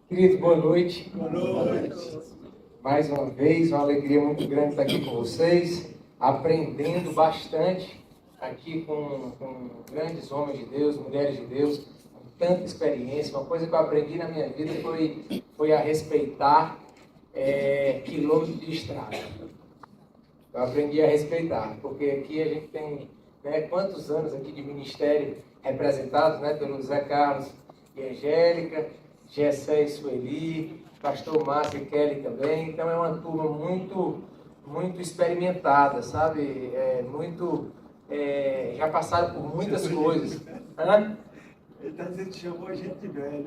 Querido, boa noite. Boa noite. Mais uma vez, uma alegria muito grande estar aqui com vocês, aprendendo bastante aqui com grandes homens de Deus, mulheres de Deus, com tanta experiência. Uma coisa que eu aprendi na minha vida foi a respeitar quilômetros de estrada. Eu aprendi a respeitar, porque aqui a gente tem quantos anos aqui de ministério representados pelo Zé Carlos e Angélica, Gessé e Sueli, pastor Márcio e Kelly também. Então é uma turma muito experimentada, sabe? Já passaram por muitas coisas. Hã? Ele está dizendo que chamou a gente de velho.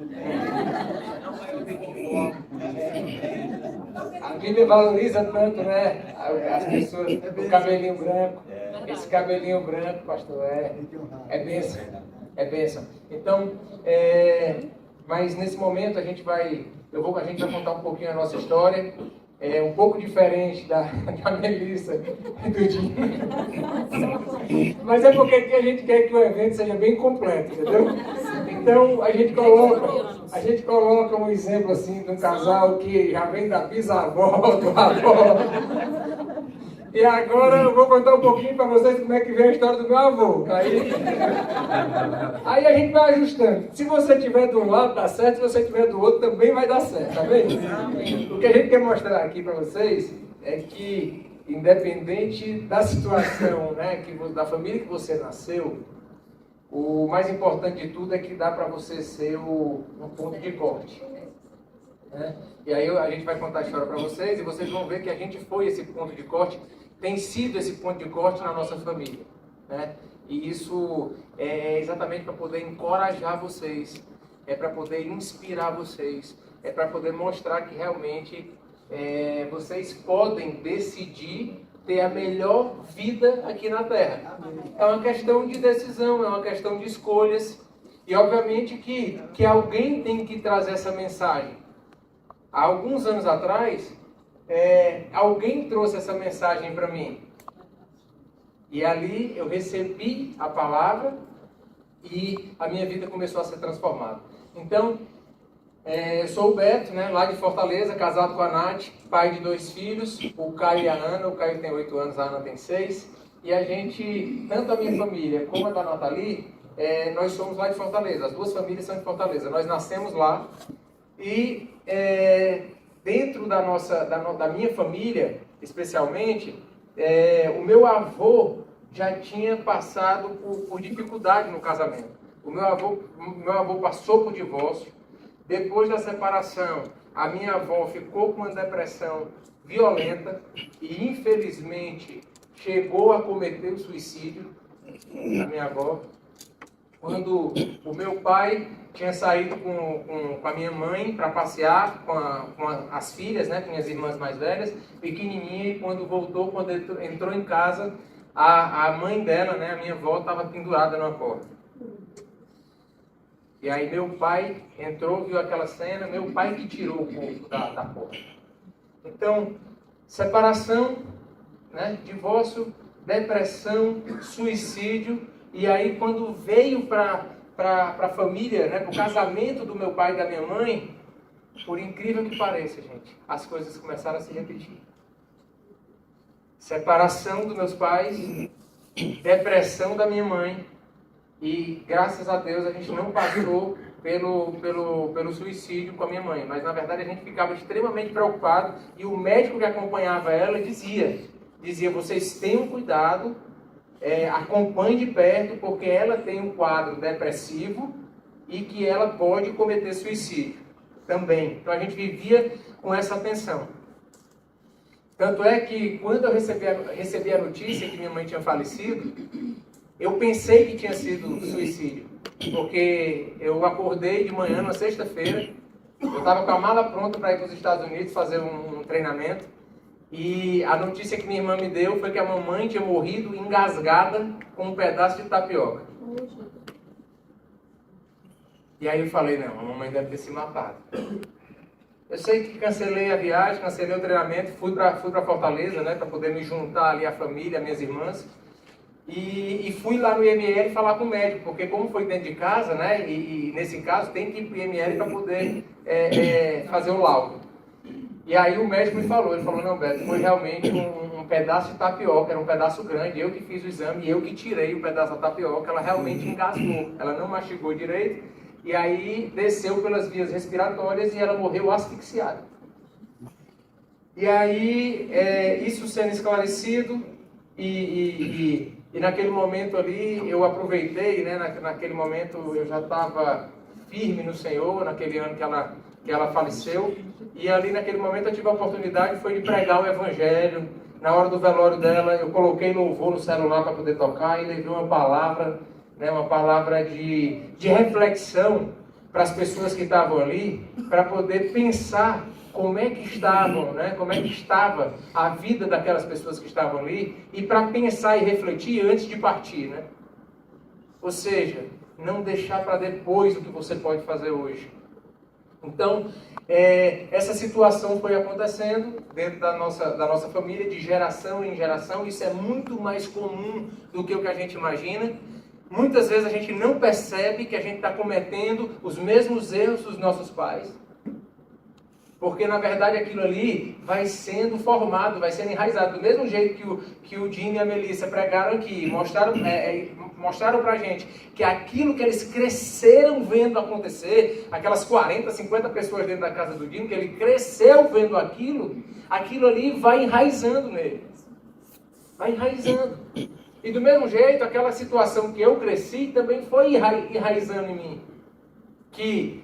A Bíblia valoriza tanto, né? As pessoas, o cabelinho branco. Esse cabelinho branco, pastor, é bênção. É bênção. Então, mas nesse momento a gente vai contar um pouquinho a nossa história. É um pouco diferente da Melissa e do Dinho. Mas é porque aqui a gente quer que o evento seja bem completo, entendeu? Então a gente coloca um exemplo assim de um casal que já vem da bisavó, do avó. E agora eu vou contar um pouquinho para vocês como é que vem a história do meu avô. Aí a gente vai ajustando. Se você estiver de um lado, dá certo. Se você estiver do outro, também vai dar certo. Tá vendo? O que a gente quer mostrar aqui para vocês é que, independente da situação, da família que você nasceu, o mais importante de tudo é que dá para você ser um ponto de corte. E aí a gente vai contar a história para vocês e vocês vão ver que a gente foi esse ponto de corte, tem sido esse ponto de corte na nossa família. E isso é exatamente para poder encorajar vocês, é para poder inspirar vocês, é para poder mostrar que realmente vocês podem decidir ter a melhor vida aqui na Terra. É uma questão de decisão, é uma questão de escolhas e obviamente que alguém tem que trazer essa mensagem. Há alguns anos atrás, alguém trouxe essa mensagem para mim. E ali eu recebi a palavra e a minha vida começou a ser transformada. Então, eu sou o Beto, lá de Fortaleza, casado com a Nath, pai de 2 filhos, o Caio e a Ana. O Caio tem 8 anos, a Ana tem 6. E a gente, tanto a minha família como a da Nathalie, nós somos lá de Fortaleza. As 2 famílias são de Fortaleza. Nós nascemos lá. E dentro da minha família, especialmente, o meu avô já tinha passado por dificuldade no casamento. O meu avô passou por divórcio. Depois da separação, a minha avó ficou com uma depressão violenta e, infelizmente, chegou a cometer o suicídio, a minha avó. Quando o meu pai tinha saído com a minha mãe para passear com as filhas, com minhas irmãs mais velhas, pequenininha, e quando voltou, quando entrou em casa, a mãe dela, a minha avó, estava pendurada numa porta. E aí meu pai entrou, viu aquela cena, meu pai que tirou o corpo da porta. Então, separação, divórcio, depressão, suicídio. E aí quando veio para a família, para o casamento do meu pai e da minha mãe, por incrível que pareça, gente, as coisas começaram a se repetir. Separação dos meus pais, depressão da minha mãe, e graças a Deus a gente não passou pelo suicídio com a minha mãe, mas na verdade a gente ficava extremamente preocupado, e o médico que acompanhava ela dizia, vocês tenham cuidado, acompanhe de perto, porque ela tem um quadro depressivo e que ela pode cometer suicídio também. Então a gente vivia com essa atenção. Tanto é que quando eu recebi a notícia que minha mãe tinha falecido, eu pensei que tinha sido suicídio, porque eu acordei de manhã, na sexta-feira, eu estava com a mala pronta para ir para os Estados Unidos fazer um treinamento, e a notícia que minha irmã me deu foi que a mamãe tinha morrido engasgada com um pedaço de tapioca. E aí eu falei, não, a mamãe deve ter se matado. Eu sei que cancelei a viagem, cancelei o treinamento, fui para Fortaleza, para poder me juntar ali à família, às minhas irmãs. E fui lá no IML falar com o médico, porque como foi dentro de casa, né, e nesse caso tem que ir para o IML para poder fazer o laudo. E aí o médico me falou, ele falou, não, Beto, foi realmente um pedaço de tapioca, era um pedaço grande, eu que fiz o exame, eu que tirei o pedaço da tapioca, ela realmente engasgou, ela não mastigou direito, e aí desceu pelas vias respiratórias e ela morreu asfixiada. E aí, isso sendo esclarecido, e naquele momento ali, eu aproveitei, né, naquele momento eu já estava firme no Senhor, naquele ano que ela faleceu, e ali naquele momento eu tive a oportunidade, foi de pregar o Evangelho. Na hora do velório dela, eu coloquei louvor no celular para poder tocar e levei uma palavra, né, uma palavra de reflexão para as pessoas que estavam ali, para poder pensar como é que estavam, né? Como é que estava a vida daquelas pessoas que estavam ali, e para pensar e refletir antes de partir, né? Ou seja, não deixar para depois o que você pode fazer hoje. Então, essa situação foi acontecendo dentro da nossa família, de geração em geração. Isso é muito mais comum do que o que a gente imagina. Muitas vezes a gente não percebe que a gente está cometendo os mesmos erros dos nossos pais. Porque, na verdade, aquilo ali vai sendo formado, vai sendo enraizado. Do mesmo jeito que o Dino e a Melissa pregaram aqui, mostraram pra gente que aquilo que eles cresceram vendo acontecer, aquelas 40, 50 pessoas dentro da casa do Dino, que ele cresceu vendo aquilo ali vai enraizando nele. Vai enraizando. E do mesmo jeito, aquela situação que eu cresci também foi enraizando em mim. Que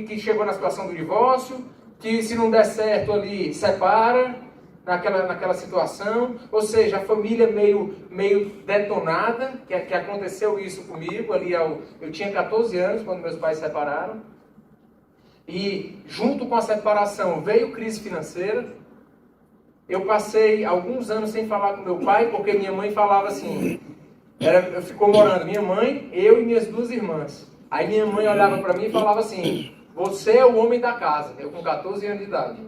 que chegou na situação do divórcio, que se não der certo ali, separa, naquela situação, ou seja, a família meio detonada, que aconteceu isso comigo, ali eu tinha 14 anos quando meus pais se separaram, e junto com a separação veio crise financeira. Eu passei alguns anos sem falar com meu pai, porque minha mãe falava assim, ficou morando minha mãe, eu e minhas duas irmãs. Aí minha mãe olhava para mim e falava assim, você é o homem da casa. Eu com 14 anos de idade.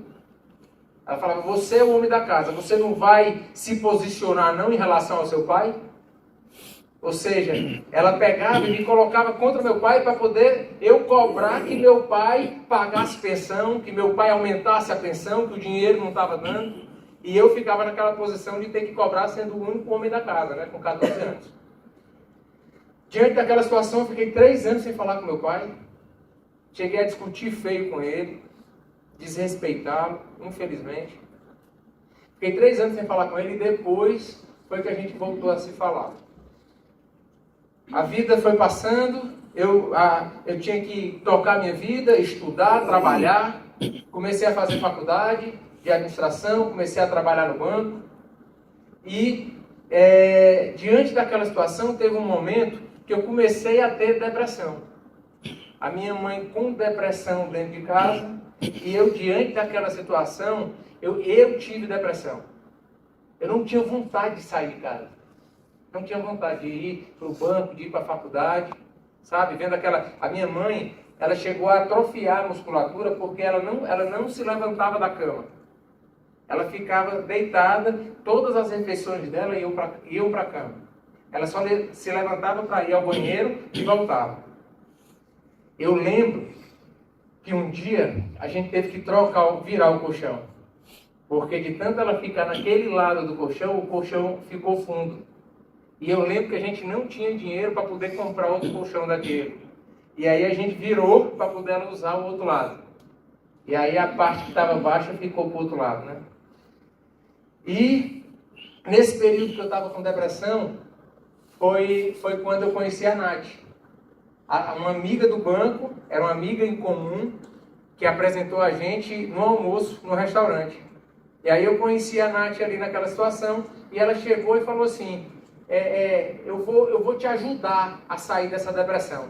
Ela falava, você é o homem da casa, você não vai se posicionar não em relação ao seu pai? Ou seja, ela pegava e me colocava contra meu pai para poder eu cobrar que meu pai pagasse pensão, que meu pai aumentasse a pensão, que o dinheiro não estava dando. E eu ficava naquela posição de ter que cobrar sendo o único homem da casa, né, com 14 anos. Diante daquela situação, eu fiquei 3 anos sem falar com meu pai. Cheguei a discutir feio com ele, desrespeitá-lo, infelizmente. Fiquei 3 anos sem falar com ele e depois foi que a gente voltou a se falar. A vida foi passando, eu tinha que tocar minha vida, estudar, trabalhar. Comecei a fazer faculdade de administração, comecei a trabalhar no banco. E diante daquela situação, teve um momento que eu comecei a ter depressão. A minha mãe com depressão dentro de casa, e eu diante daquela situação, eu tive depressão. Eu não tinha vontade de sair de casa. Não tinha vontade de ir para o banco, de ir para a faculdade, sabe? Vendo a minha mãe, ela chegou a atrofiar a musculatura porque ela não se levantava da cama. Ela ficava deitada, todas as refeições dela iam para a cama. Ela só se levantava para ir ao banheiro e voltava. Eu lembro que um dia a gente teve que virar o colchão. Porque de tanto ela ficar naquele lado do colchão, o colchão ficou fundo. E eu lembro que a gente não tinha dinheiro para poder comprar outro colchão daquele. E aí a gente virou para poder ela usar o outro lado. E aí a parte que estava baixa ficou para o outro lado, né? E nesse período que eu estava com depressão, foi quando eu conheci a Nath. Uma amiga do banco, era uma amiga em comum, que apresentou a gente no almoço, no restaurante. E aí eu conheci a Nath ali naquela situação, e ela chegou e falou assim, eu vou te ajudar a sair dessa depressão.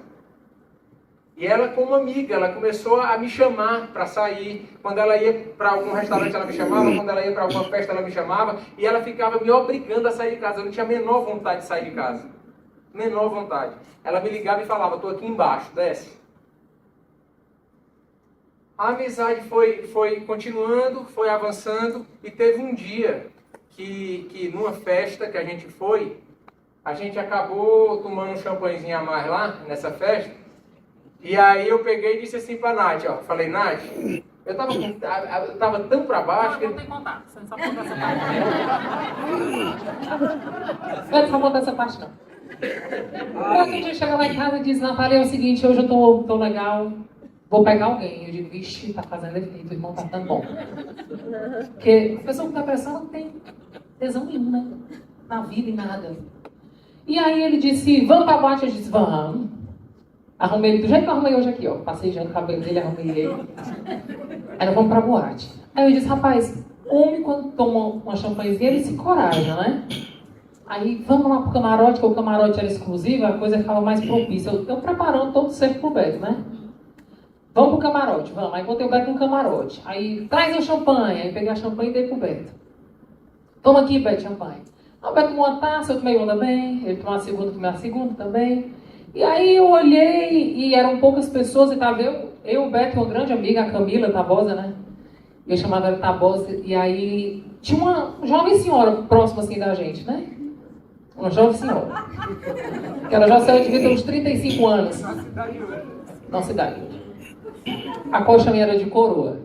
E ela, como amiga, ela começou a me chamar para sair. Quando ela ia para algum restaurante, ela me chamava. Quando ela ia para alguma festa, ela me chamava. E ela ficava me obrigando a sair de casa. Eu não tinha a menor vontade de sair de casa. Menor vontade. Ela me ligava e falava, estou aqui embaixo, desce. A amizade foi continuando, foi avançando. E teve um dia que numa festa que a gente foi, a gente acabou tomando um champanhezinho a mais lá, nessa festa. E aí eu peguei e disse assim pra Nath, ó. Falei, Nath, eu tava tão pra baixo que... Não tem contato, você não sabe contar essa parte. Não só contar essa parte, não. Aí a gente chega lá em casa e diz, Natália, é o seguinte, hoje eu tô legal, vou pegar alguém. Eu digo, vixe, tá fazendo efeito, o irmão tá tão bom. Porque a pessoa com depressão não tem tesão nenhum, né? Na vida e nada. E aí ele disse, vamos pra boate? Eu disse, vamos. Arrumei ele do jeito que eu arrumei hoje aqui, ó. Passei já no cabelo dele, arrumei ele. Aí nós vamos pra boate. Aí eu disse, rapaz, homem quando toma uma champanhezinha, ele se encoraja, né? Aí vamos lá pro camarote, porque o camarote era exclusivo, a coisa ficava mais propícia. Eu preparando todo o cerco pro Beto, né? Vamos pro camarote, vamos. Aí botei o Beto no camarote. Aí traz o champanhe. Aí peguei a champanhe e dei pro Beto. Toma aqui, Beto, champanhe. Aí o Beto tomou uma taça, eu tomei uma também. Ele tomou a segunda também. E aí eu olhei e eram poucas pessoas e tava eu, o Beto e uma grande amiga, a Camila Tabosa, né? Eu chamava ela Tabosa. E aí tinha uma jovem senhora próxima assim da gente, né? Uma jovem senhora. Que ela já saiu, devia ter uns 35 anos. Nossa idade. A qual eu chamei ela de coroa.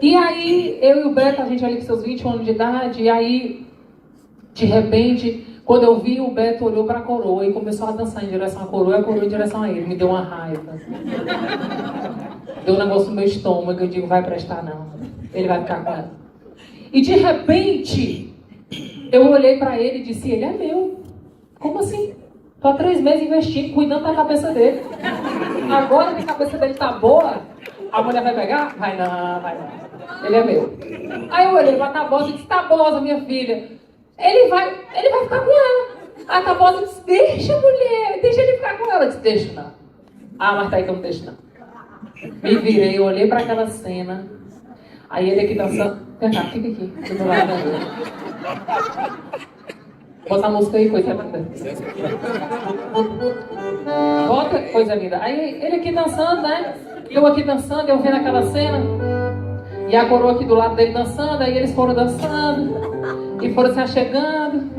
E aí, eu e o Beto, a gente ali com seus 21 anos de idade, e aí, de repente, quando eu vi, o Beto olhou pra coroa e começou a dançar em direção à coroa, e a coroa em direção a ele. Me deu uma raiva. Deu um negócio no meu estômago, eu digo, vai prestar não. Ele vai ficar com ela. E de repente, eu olhei pra ele e disse, ele é meu. Como assim? Tô há 3 meses investindo, cuidando da cabeça dele. Agora que a cabeça dele tá boa, a mulher vai pegar? Vai não, vai não. Ele é meu. Aí eu olhei pra Tabosa e disse, Tabosa, minha filha, ele vai ficar com ela. A Tabosa disse, deixa, mulher, deixa ele ficar com ela. Eu disse, deixa não. Ah, mas tá aí que eu não deixo não. Me virei, eu olhei pra aquela cena. Aí ele aqui dançando. Vem cá, fica aqui, do meu lado dele. Bota a música aí, coisa linda. Bota, coisa linda. Aí ele aqui dançando, né? Eu aqui dançando, eu vendo aquela cena. E a coroa aqui do lado dele dançando. Aí eles foram dançando. E foram se achegando.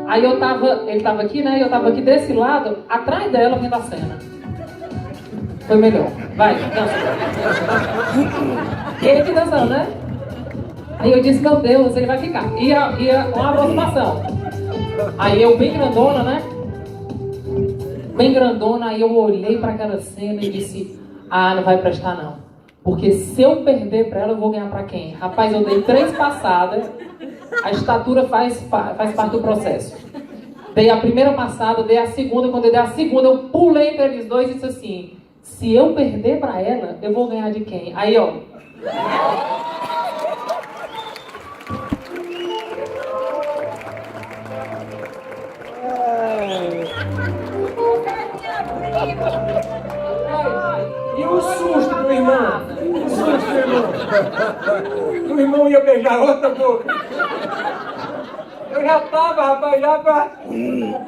Aí ele tava aqui, né? E eu tava aqui desse lado, atrás dela, vendo a cena. Foi melhor. Vai, dança. Ele aqui dançando, né? Aí eu disse, meu Deus, ele vai ficar. Ia uma aproximação. Aí eu bem grandona, né? Bem grandona, aí eu olhei para aquela cena e disse, ah, não vai prestar não. Porque se eu perder para ela, eu vou ganhar para quem? Rapaz, eu dei 3 passadas, a estatura faz parte do processo. Dei a primeira passada, dei a segunda, quando eu dei a segunda, eu pulei entre eles dois e disse assim, se eu perder para ela, eu vou ganhar de quem? Aí, ó. E o susto do irmão? O susto do irmão? O irmão ia beijar outra boca. Eu já tava, rapaz, já pra...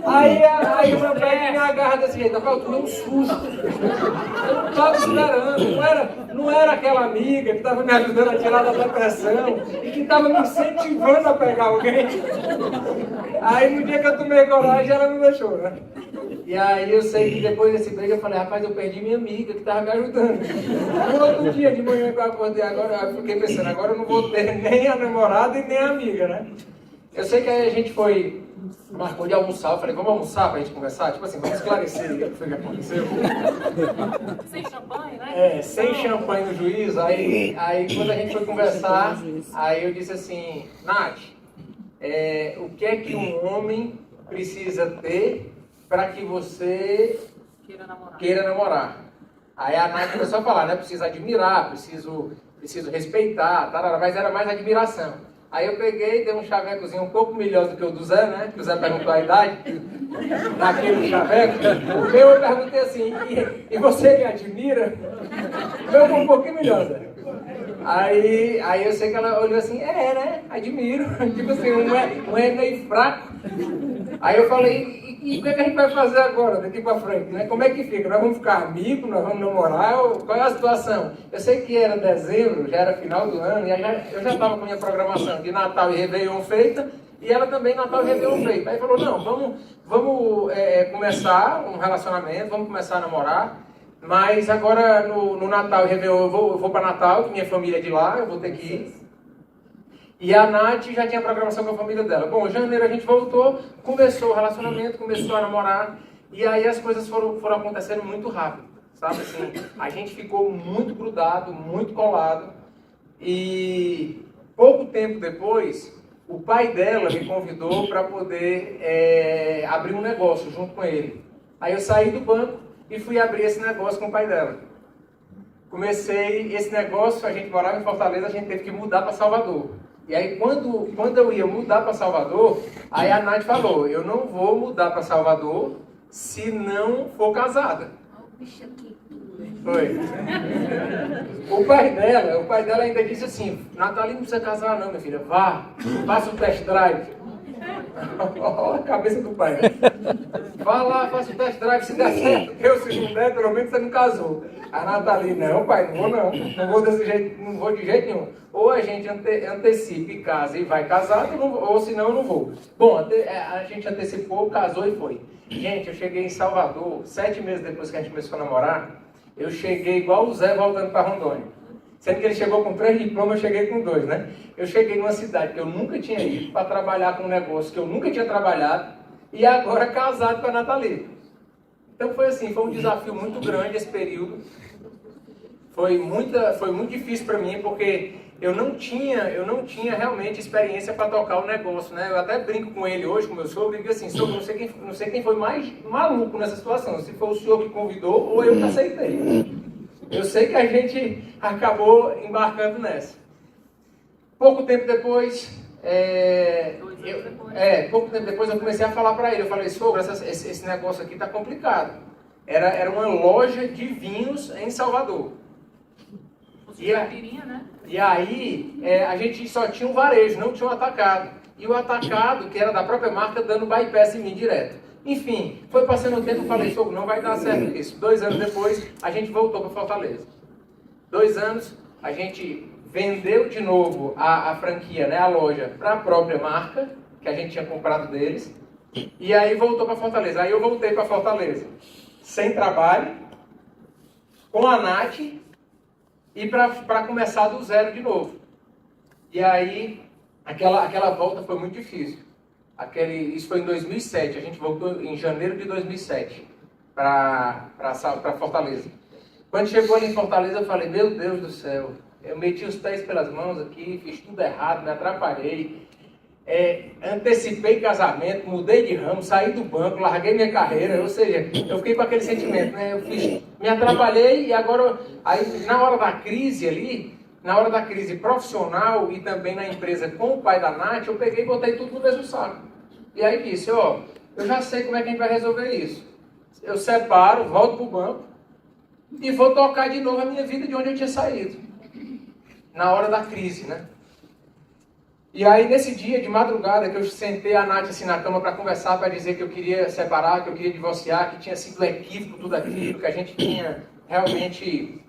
Aí o meu pé me agarra desse jeito. Eu tomei um susto. Eu não tava esperando. Não era aquela amiga que tava me ajudando a tirar da depressão e que tava me incentivando a pegar alguém. Aí no dia que eu tomei coragem, ela não deixou, né? E aí eu sei que depois desse beijo eu falei, rapaz, eu perdi minha amiga que estava me ajudando. No outro dia de manhã que eu acordei agora, eu fiquei pensando, agora eu não vou ter nem a namorada e nem a amiga, né? Eu sei que aí a gente marcou de almoçar, eu falei, vamos almoçar pra gente conversar? Tipo assim, vamos esclarecer o que foi que aconteceu. Sem champanhe, né? Sem champanhe no juízo. Aí quando a gente foi conversar, aí eu disse assim, Nath, o que é que um homem precisa ter para que você queira namorar? Aí a Nath começou a falar, né? Preciso admirar, preciso respeitar, tarara, mas era mais admiração. Aí eu peguei, dei um chavecozinho um pouco melhor do que o do Zé, né? Que o Zé perguntou a idade naquele chaveco. O meu eu perguntei assim, e você me admira? O meu foi um pouquinho melhor, Zé. Aí eu sei que ela olhou assim, né? Admiro. Tipo assim, um é meio fraco. Aí eu falei, E o que a gente vai fazer agora, daqui para frente, né? Como é que fica? Nós vamos ficar amigos, nós vamos namorar? Qual é a situação? Eu sei que era dezembro, já era final do ano, e eu já estava com a minha programação de Natal e Réveillon feita, e ela também Natal e Réveillon feita. Aí falou, não, vamos começar um relacionamento, vamos começar a namorar, mas agora no Natal e Réveillon eu vou para Natal, que minha família é de lá, eu vou ter que ir. E a Nath já tinha programação com a família dela. Bom, em janeiro a gente voltou, começou o relacionamento, começou a namorar, e aí as coisas foram acontecendo muito rápido, sabe assim? A gente ficou muito grudado, muito colado, e pouco tempo depois, o pai dela me convidou para poder abrir um negócio junto com ele. Aí eu saí do banco e fui abrir esse negócio com o pai dela. Comecei esse negócio, a gente morava em Fortaleza, a gente teve que mudar para Salvador. E aí, quando eu ia mudar para Salvador, aí a Nath falou, eu não vou mudar para Salvador se não for casada. Foi. O pai dela ainda disse assim, Natália não precisa casar não, minha filha, vá, faça o test drive. Olha a cabeça do pai. Vá lá, faça o test drive, se der certo, eu se não der, pelo menos você não casou. A Nathalie, não pai, não vou desse jeito, não vou de jeito nenhum. Ou a gente antecipa e casa e vai casado, ou senão eu não vou. Bom, a gente antecipou, casou e foi. Gente, eu cheguei em Salvador, 7 meses depois que a gente começou a namorar, eu cheguei igual o Zé voltando para Rondônia. Sendo que ele chegou com 3 diplomas, eu cheguei com 2, né? Eu cheguei numa cidade que eu nunca tinha ido para trabalhar com um negócio que eu nunca tinha trabalhado e agora casado com a Nathalie. Então foi assim, foi um desafio muito grande esse período. Foi muito difícil para mim porque eu não tinha realmente experiência para tocar o negócio, né? Eu até brinco com ele hoje, com meu sogro, e digo assim, sogro, não sei quem foi mais maluco nessa situação, se foi o senhor que convidou ou eu que aceitei. Eu sei que a gente acabou embarcando nessa. Pouco tempo depois, eu comecei a falar para ele. Eu falei, sogro, esse negócio aqui está complicado. Era uma loja de vinhos em Salvador. E aí, a gente só tinha um varejo, não tinha um atacado. E o atacado, que era da própria marca, dando bypass em mim direto. Enfim, foi passando o tempo, eu falei, sogro, não vai dar certo isso. 2 anos depois, a gente voltou para Fortaleza. 2 anos, a gente vendeu de novo a franquia, né, a loja, para a própria marca, que a gente tinha comprado deles. E aí voltou para Fortaleza. Aí eu voltei para Fortaleza, sem trabalho, com a Nath, e para começar do zero de novo. E aí, aquela volta foi muito difícil. Isso foi em 2007, a gente voltou em janeiro de 2007 para Fortaleza. Quando chegou ali em Fortaleza, eu falei, meu Deus do céu, eu meti os pés pelas mãos aqui, fiz tudo errado, me atrapalhei, antecipei casamento, mudei de ramo, saí do banco, larguei minha carreira, ou seja, eu fiquei com aquele sentimento, né? Me atrapalhei e agora, aí, na hora da crise ali, na hora da crise profissional e também na empresa com o pai da Nath, eu peguei e botei tudo no mesmo saco. E aí disse, eu já sei como é que a gente vai resolver isso. Eu separo, volto para o banco e vou tocar de novo a minha vida de onde eu tinha saído. Na hora da crise, né? E aí nesse dia de madrugada que eu sentei a Nath assim na cama para conversar, para dizer que eu queria separar, que eu queria divorciar, que tinha sido equívoco tudo aquilo, que a gente tinha realmente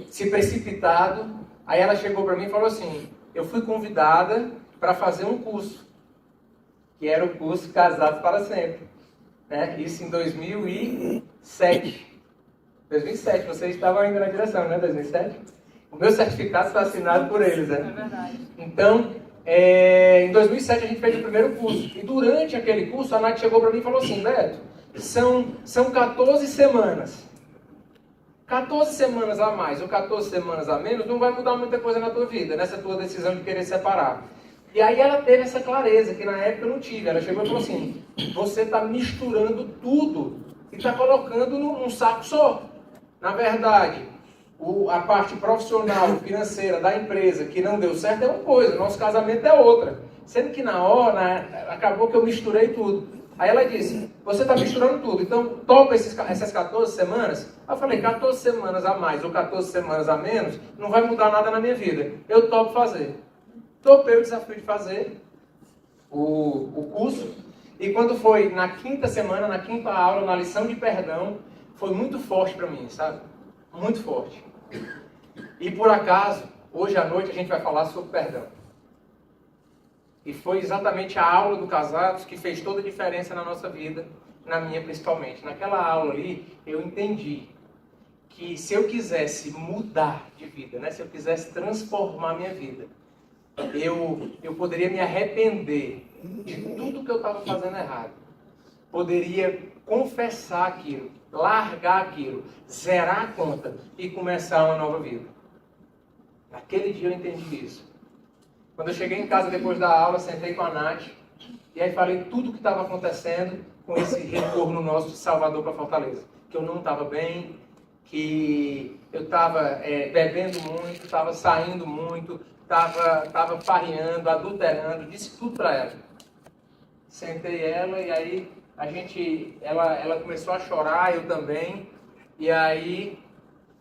se precipitado. Aí ela chegou para mim e falou assim, eu fui convidada para fazer um curso, que era o curso Casados para Sempre, né? Isso em 2007. 2007, vocês estavam ainda na direção, né? 2007? O meu certificado está assinado por eles, né? É verdade. Então, em 2007 a gente fez o primeiro curso. E durante aquele curso, a Nath chegou para mim e falou assim, Beto, são 14 semanas. 14 semanas a mais ou 14 semanas a menos não vai mudar muita coisa na tua vida, nessa tua decisão de querer separar. E aí ela teve essa clareza, que na época eu não tive. Ela chegou e falou assim, você está misturando tudo e está colocando num saco só. Na verdade, a parte profissional, financeira da empresa que não deu certo é uma coisa, o nosso casamento é outra. Sendo que na hora, acabou que eu misturei tudo. Aí ela disse, você está misturando tudo, então topa essas 14 semanas? Eu falei, 14 semanas a mais ou 14 semanas a menos, não vai mudar nada na minha vida. Eu topo fazer. Topei o desafio de fazer o curso. E quando foi na quinta semana, na quinta aula, na lição de perdão, foi muito forte para mim, sabe? Muito forte. E por acaso, hoje à noite a gente vai falar sobre perdão. E foi exatamente a aula do Casados que fez toda a diferença na nossa vida, na minha principalmente. Naquela aula ali, eu entendi que se eu quisesse mudar de vida, né? Se eu quisesse transformar minha vida, eu poderia me arrepender de tudo que eu estava fazendo errado. Poderia confessar aquilo, largar aquilo, zerar a conta e começar uma nova vida. Naquele dia eu entendi isso. Quando eu cheguei em casa depois da aula, sentei com a Nath e aí falei tudo o que estava acontecendo com esse retorno nosso de Salvador para Fortaleza. Que eu não estava bem, que eu estava bebendo muito, estava saindo muito, estava farreando, adulterando, disse tudo para ela. Sentei ela e aí ela começou a chorar, eu também. E aí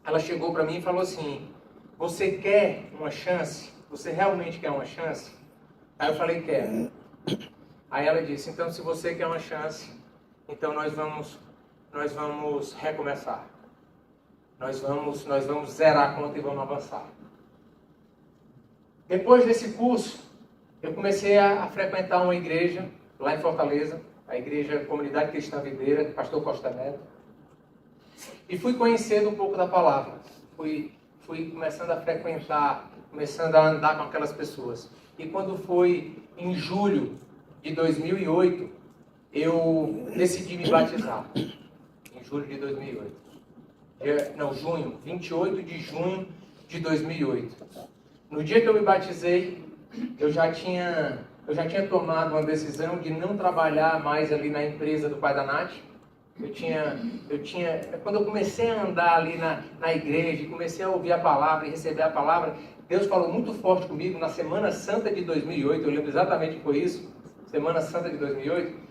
ela chegou para mim e falou assim: você quer uma chance? Você realmente quer uma chance? Aí eu falei, quero. Aí ela disse, então se você quer uma chance, então nós vamos recomeçar. Nós vamos zerar a conta e vamos avançar. Depois desse curso, eu comecei a frequentar uma igreja lá em Fortaleza, a igreja Comunidade Cristã Videira, do pastor Costa Neto. E fui conhecendo um pouco da palavra. Fui começando a frequentar, começando a andar com aquelas pessoas. E quando foi em julho de 2008, eu decidi me batizar. Em julho de 2008. Junho, 28 de junho de 2008. No dia que eu me batizei, eu já tinha tomado uma decisão de não trabalhar mais ali na empresa do pai da Nath. Quando eu comecei a andar ali na igreja, comecei a ouvir a palavra e receber a palavra, Deus falou muito forte comigo na Semana Santa de 2008, eu lembro exatamente que foi isso, Semana Santa de 2008.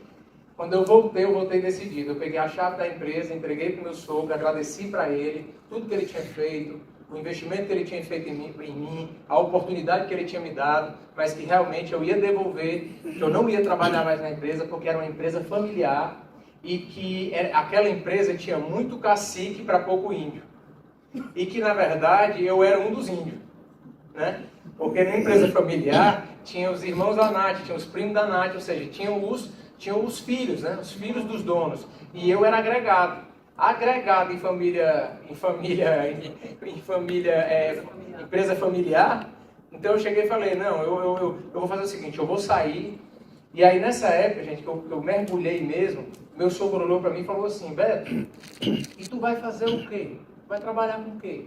Quando eu voltei decidido. Eu peguei a chave da empresa, entreguei para o meu sogro, agradeci para ele, tudo que ele tinha feito, o investimento que ele tinha feito em mim, a oportunidade que ele tinha me dado, mas que realmente eu ia devolver, que eu não ia trabalhar mais na empresa, porque era uma empresa familiar, e que aquela empresa tinha muito cacique para pouco índio. E que, na verdade, eu era um dos índios, né? Porque na empresa familiar tinha os irmãos da Nath, tinha os primos da Nath, ou seja, tinham os filhos, né? Os filhos dos donos. E eu era agregado empresa familiar. Então eu cheguei e falei, não, eu vou fazer o seguinte, eu vou sair. E aí nessa época, gente, que eu mergulhei mesmo, meu sogro olhou para mim e falou assim, Beto, e tu vai fazer o quê? Vai trabalhar com o quê?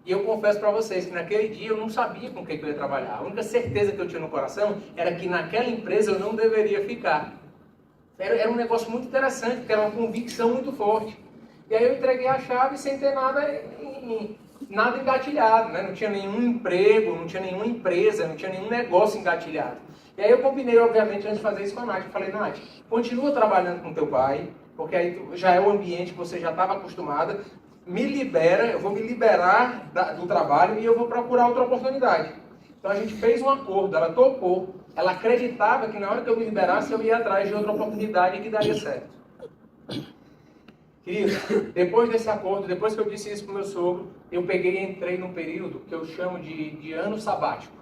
E eu confesso para vocês que naquele dia eu não sabia com o que eu ia trabalhar. A única certeza que eu tinha no coração era que naquela empresa eu não deveria ficar. Era um negócio muito interessante, porque era uma convicção muito forte. E aí eu entreguei a chave sem ter nada engatilhado, né? Não tinha nenhum emprego, não tinha nenhuma empresa, não tinha nenhum negócio engatilhado. E aí eu combinei, obviamente, antes de fazer isso com a Nath. Eu falei, Nath, continua trabalhando com teu pai, porque aí já é o ambiente que você já estava acostumada. Me libera, eu vou me liberar do trabalho e eu vou procurar outra oportunidade. Então a gente fez um acordo, ela topou, ela acreditava que na hora que eu me liberasse eu ia atrás de outra oportunidade e que daria certo. Querido, depois desse acordo, depois que eu disse isso para o meu sogro, eu peguei e entrei num período que eu chamo de ano sabático.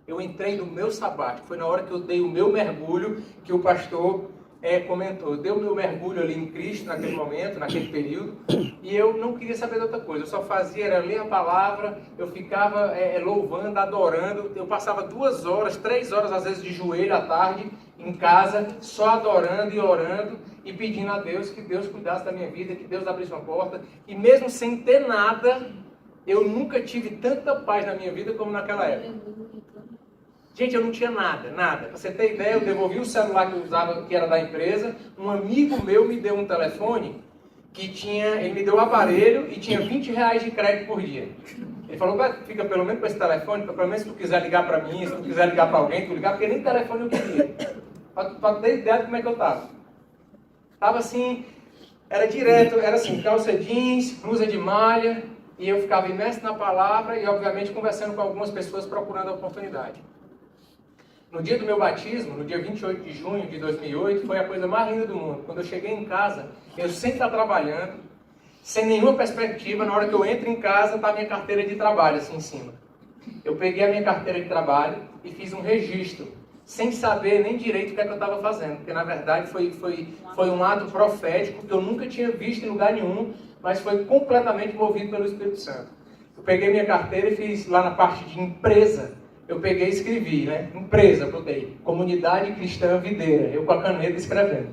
Eu entrei no meu sabático, foi na hora que eu dei o meu mergulho, que o pastor comentou. Deu o meu mergulho ali em Cristo naquele momento, naquele período, e eu não queria saber de outra coisa. Eu só fazia, era ler a palavra, eu ficava louvando, adorando. Eu passava 2 horas, 3 horas às vezes de joelho à tarde, em casa, só adorando e orando e pedindo a Deus que Deus cuidasse da minha vida, que Deus abrisse uma porta. E mesmo sem ter nada, eu nunca tive tanta paz na minha vida como naquela época. Gente, eu não tinha nada. Pra você ter ideia, eu devolvi o celular que eu usava, que era da empresa. Um amigo meu me deu um telefone ele me deu o aparelho e tinha R$20 de crédito por dia. Ele falou, fica pelo menos com esse telefone, pelo menos se tu quiser ligar para mim, se tu quiser ligar para alguém, tu ligar, porque nem telefone eu queria. Para ter ideia de como é que eu estava. Estava assim, era direto, era assim, calça jeans, blusa de malha, e eu ficava imerso na palavra e, obviamente, conversando com algumas pessoas procurando a oportunidade. No dia do meu batismo, no dia 28 de junho de 2008, foi a coisa mais linda do mundo. Quando eu cheguei em casa, eu sem estar trabalhando, sem nenhuma perspectiva, na hora que eu entro em casa, está a minha carteira de trabalho assim em cima. Eu peguei a minha carteira de trabalho e fiz um registro, sem saber nem direito o que é que eu estava fazendo, porque na verdade foi um ato profético que eu nunca tinha visto em lugar nenhum, mas foi completamente movido pelo Espírito Santo. Eu peguei minha carteira e fiz lá na parte de empresa, eu peguei e escrevi, né? Empresa, botei, Comunidade Cristã Videira, eu com a caneta escrevendo.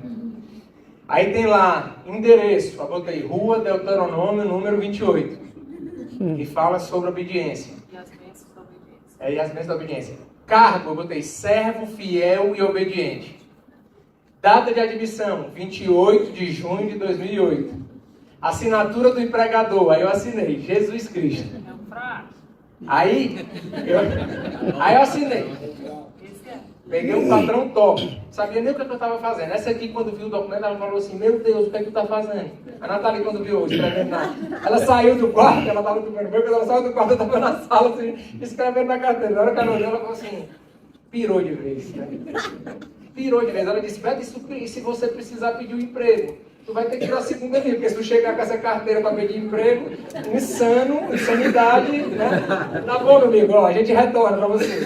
Aí tem lá, endereço, eu botei Rua Deuteronômio número 28, que fala sobre obediência. E as bênçãos da obediência. E as bênçãos da obediência. Cargo, eu botei servo, fiel e obediente. Data de admissão, 28 de junho de 2008. Assinatura do empregador, aí eu assinei, Jesus Cristo. É um fraco. Aí eu assinei. Esse é. Peguei um patrão top. Sabia nem o que eu estava fazendo. Essa aqui, quando viu o documento, ela falou assim, meu Deus, o que é que tu está fazendo? A Nathalie, quando viu, escrevendo na... Ela saiu do quarto, ela estava no primeiro banco, quando ela saiu do quarto, eu estava na sala, assim, escrevendo na carteira. Na hora que ela olhou, ela falou assim, pirou de vez. Né? Pirou de vez. Ela disse, Beto, e se você precisar pedir um emprego? Tu vai ter que ir na segunda via, porque se tu chegar com essa carteira para pedir emprego, insanidade, né? Tá bom, meu amigo, ó, a gente retorna para você.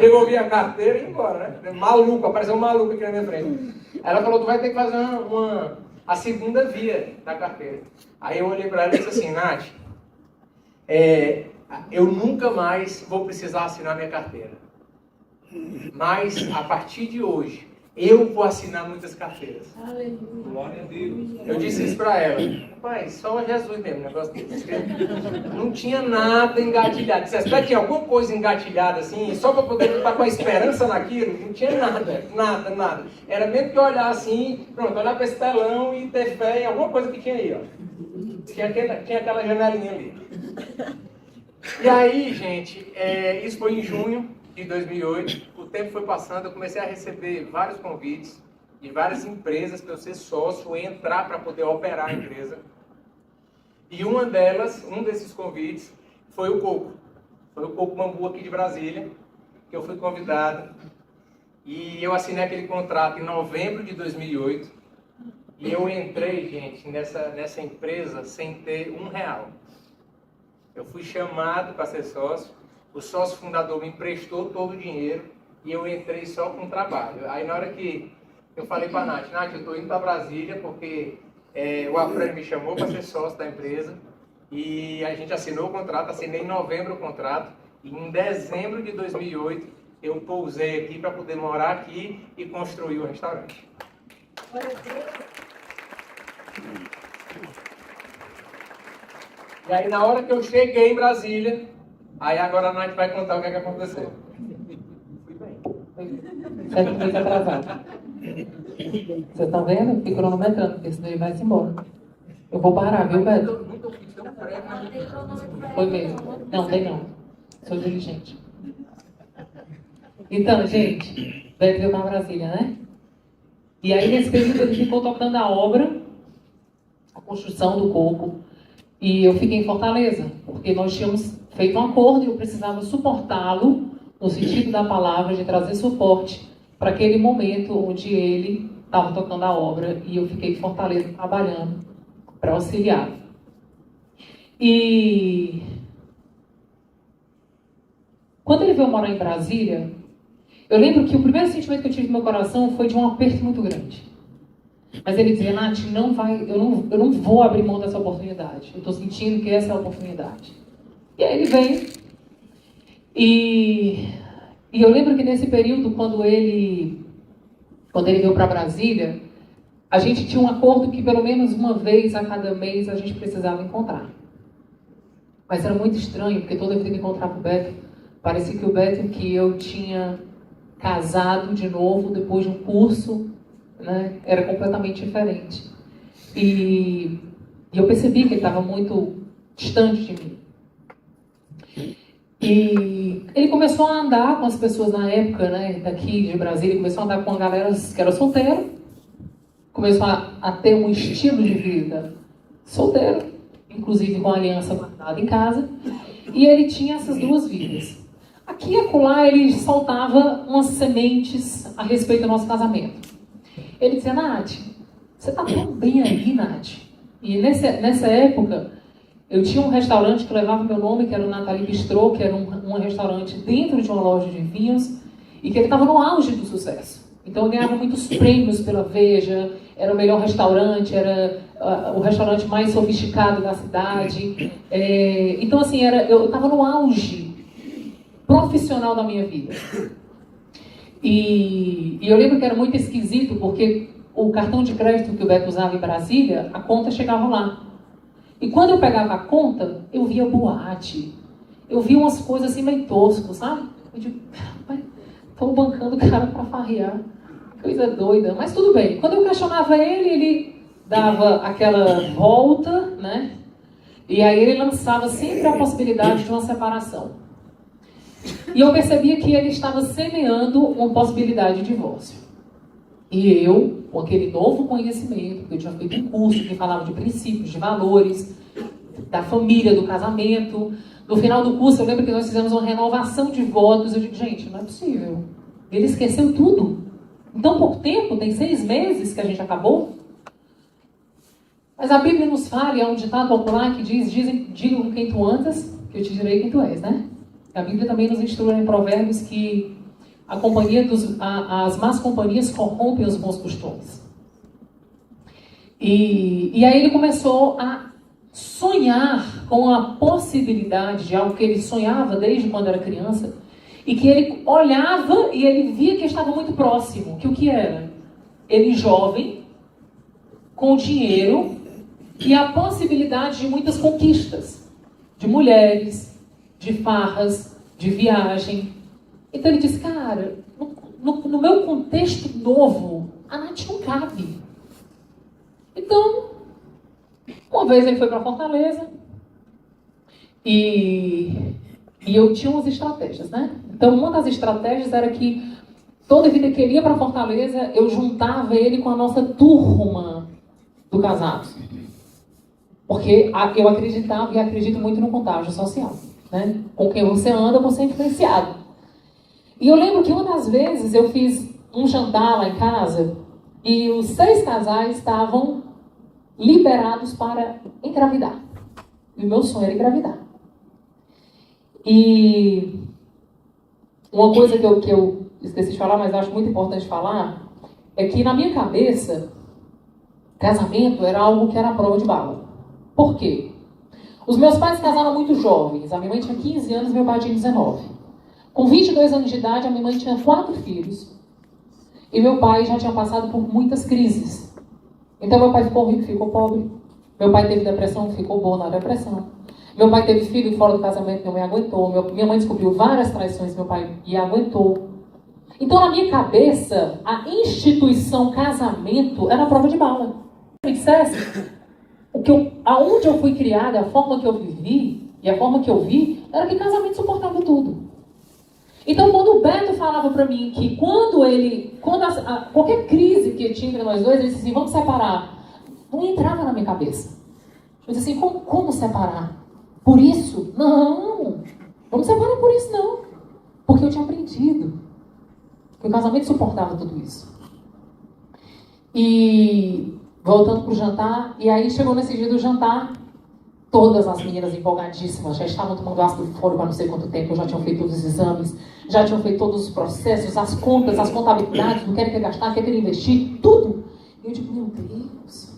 Devolvi a carteira e ia embora, né? Maluco, apareceu um maluco aqui na minha frente. Ela falou, tu vai ter que fazer a segunda via da carteira. Aí eu olhei para ela e disse assim, Nath, eu nunca mais vou precisar assinar minha carteira. Mas, a partir de hoje, eu vou assinar muitas carteiras. Glória a Deus. Eu disse isso pra ela. Rapaz, só Jesus mesmo, negócio desse. Não tinha nada engatilhado. Você espera que tinha alguma coisa engatilhada assim, só pra poder estar com a esperança naquilo? Não tinha nada. Era mesmo que olhar assim, pronto, olhar pra esse telão e ter fé em alguma coisa que tinha aí, ó. Tinha aquela janelinha ali. E aí, gente, isso foi em junho de 2008, o tempo foi passando, eu comecei a receber vários convites de várias empresas para eu ser sócio e entrar para poder operar a empresa. E um desses convites foi o Coco. Foi o Coco Bambu aqui de Brasília, que eu fui convidado. E eu assinei aquele contrato em novembro de 2008. E eu entrei, gente, nessa empresa sem ter R$1. Eu fui chamado para ser sócio. O sócio fundador me emprestou todo o dinheiro e eu entrei só com trabalho. Aí na hora que eu falei para a Nath, eu estou indo para Brasília porque o Alfredo me chamou para ser sócio da empresa e a gente assinou o contrato, assinei em novembro o contrato e em dezembro de 2008 eu pousei aqui para poder morar aqui e construir o restaurante. E aí na hora que eu cheguei em Brasília, aí agora a Nath vai contar o que aconteceu. Fui bem. Sete meses atrasado. Vocês estão vendo? Fico cronometrando, porque senão ele vai se embora. Eu vou parar, viu, Beto? Nunca fui tão prego. Foi mesmo. Não, tem não. Sou diligente. Então, gente, Beto veio para Brasília, né? E aí, nesse período, ele ficou tocando a obra, a construção do Coco. E eu fiquei em Fortaleza, porque nós tínhamos feito um acordo e eu precisava suportá-lo, no sentido da palavra, de trazer suporte para aquele momento onde ele estava tocando a obra e eu fiquei em Fortaleza trabalhando para auxiliar. E quando ele veio morar em Brasília, eu lembro que o primeiro sentimento que eu tive no meu coração foi de um aperto muito grande. Mas ele dizia, Nath, eu não vou abrir mão dessa oportunidade. Eu estou sentindo que essa é a oportunidade. E aí ele veio. E eu lembro que nesse período, quando ele veio para Brasília, a gente tinha um acordo que pelo menos uma vez a cada mês a gente precisava encontrar. Mas era muito estranho, porque toda vez que eu encontrava o Beto, parecia que o Beto que eu tinha casado de novo depois de um curso, né, era completamente diferente. E eu percebi que ele estava muito distante de mim. E ele começou a andar com as pessoas na época, né, daqui de Brasília, começou a andar com a galera que era solteiro, começou a ter um estilo de vida solteiro, inclusive com a aliança guardada em casa, e ele tinha essas duas vidas. aqui e acolá ele soltava umas sementes a respeito do nosso casamento. Ele dizia, Nath, você tá tão bem aí, Nath. E nessa época, eu tinha um restaurante que levava meu nome, que era o Nathalie Bistrô, que era um restaurante dentro de uma loja de vinhos, e que ele estava no auge do sucesso. Então eu ganhava muitos prêmios pela Veja, era o melhor restaurante, era o restaurante mais sofisticado da cidade. Então assim, eu estava no auge profissional da minha vida. E eu lembro que era muito esquisito, porque o cartão de crédito que o Beto usava em Brasília, a conta chegava lá. E quando eu pegava a conta, eu via boate, eu via umas coisas assim meio toscas, sabe? Eu digo, estou bancando o cara para farrear. Coisa doida, mas tudo bem. Quando eu questionava ele, ele dava aquela volta, né? E aí ele lançava sempre a possibilidade de uma separação. E eu percebia que ele estava semeando uma possibilidade de divórcio. E eu, com aquele novo conhecimento, que eu tinha feito um curso que falava de princípios, de valores, da família, do casamento. No final do curso, eu lembro que nós fizemos uma renovação de votos. Eu digo, gente, não é possível. Ele esqueceu tudo. Em tão pouco tempo, tem 6 meses que a gente acabou. Mas a Bíblia nos fala, e há um ditado popular que diz, digam quem tu andas, que eu te direi quem tu és, né? A Bíblia também nos instrui em Provérbios que as más companhias corrompem os bons costumes. E aí ele começou a sonhar com a possibilidade de algo que ele sonhava desde quando era criança, e que ele olhava e ele via que estava muito próximo. Que o que era? Ele jovem, com dinheiro e a possibilidade de muitas conquistas. De mulheres, de farras, de viagem. Então ele disse, cara, no meu contexto novo, a Nath não cabe. Então, uma vez ele foi para Fortaleza e eu tinha umas estratégias, né? Então, uma das estratégias era que toda vida que ele ia para Fortaleza, eu juntava ele com a nossa turma do casado. Porque eu acreditava e acredito muito no contágio social, né? Com quem você anda, você é influenciado. E eu lembro que uma das vezes eu fiz um jantar lá em casa e os 6 casais estavam liberados para engravidar. E o meu sonho era engravidar. E uma coisa que eu esqueci de falar, mas acho muito importante falar, é que na minha cabeça, casamento era algo que era a prova de bala. Por quê? Os meus pais casaram muito jovens. A minha mãe tinha 15 anos e meu pai tinha 19. Com 22 anos de idade, a minha mãe tinha 4 filhos. E meu pai já tinha passado por muitas crises. Então meu pai ficou rico, ficou pobre. Meu pai teve depressão, ficou bom na depressão. Meu pai teve filho fora do casamento, minha mãe aguentou. Minha mãe descobriu várias traições, meu pai e aguentou. Então, na minha cabeça, a instituição casamento era a prova de bala. Se me dissesse, aonde eu fui criada, a forma que eu vivi e a forma que eu vi, era que casamento suportava tudo. Então, quando o Beto falava para mim que qualquer crise que tinha entre nós dois, ele disse assim, vamos separar. Não entrava na minha cabeça. Eu disse assim, como separar? Por isso? Não. Vamos separar por isso, não. Porque eu tinha aprendido que o casamento suportava tudo isso. E voltando para o jantar, e aí chegou nesse dia do jantar, todas as meninas empolgadíssimas, já estavam tomando ácido fólico há não sei quanto tempo, já tinham feito todos os exames, já tinham feito todos os processos, as contas, as contabilidades, do que quer gastar, quer investir, tudo. E eu digo, meu Deus,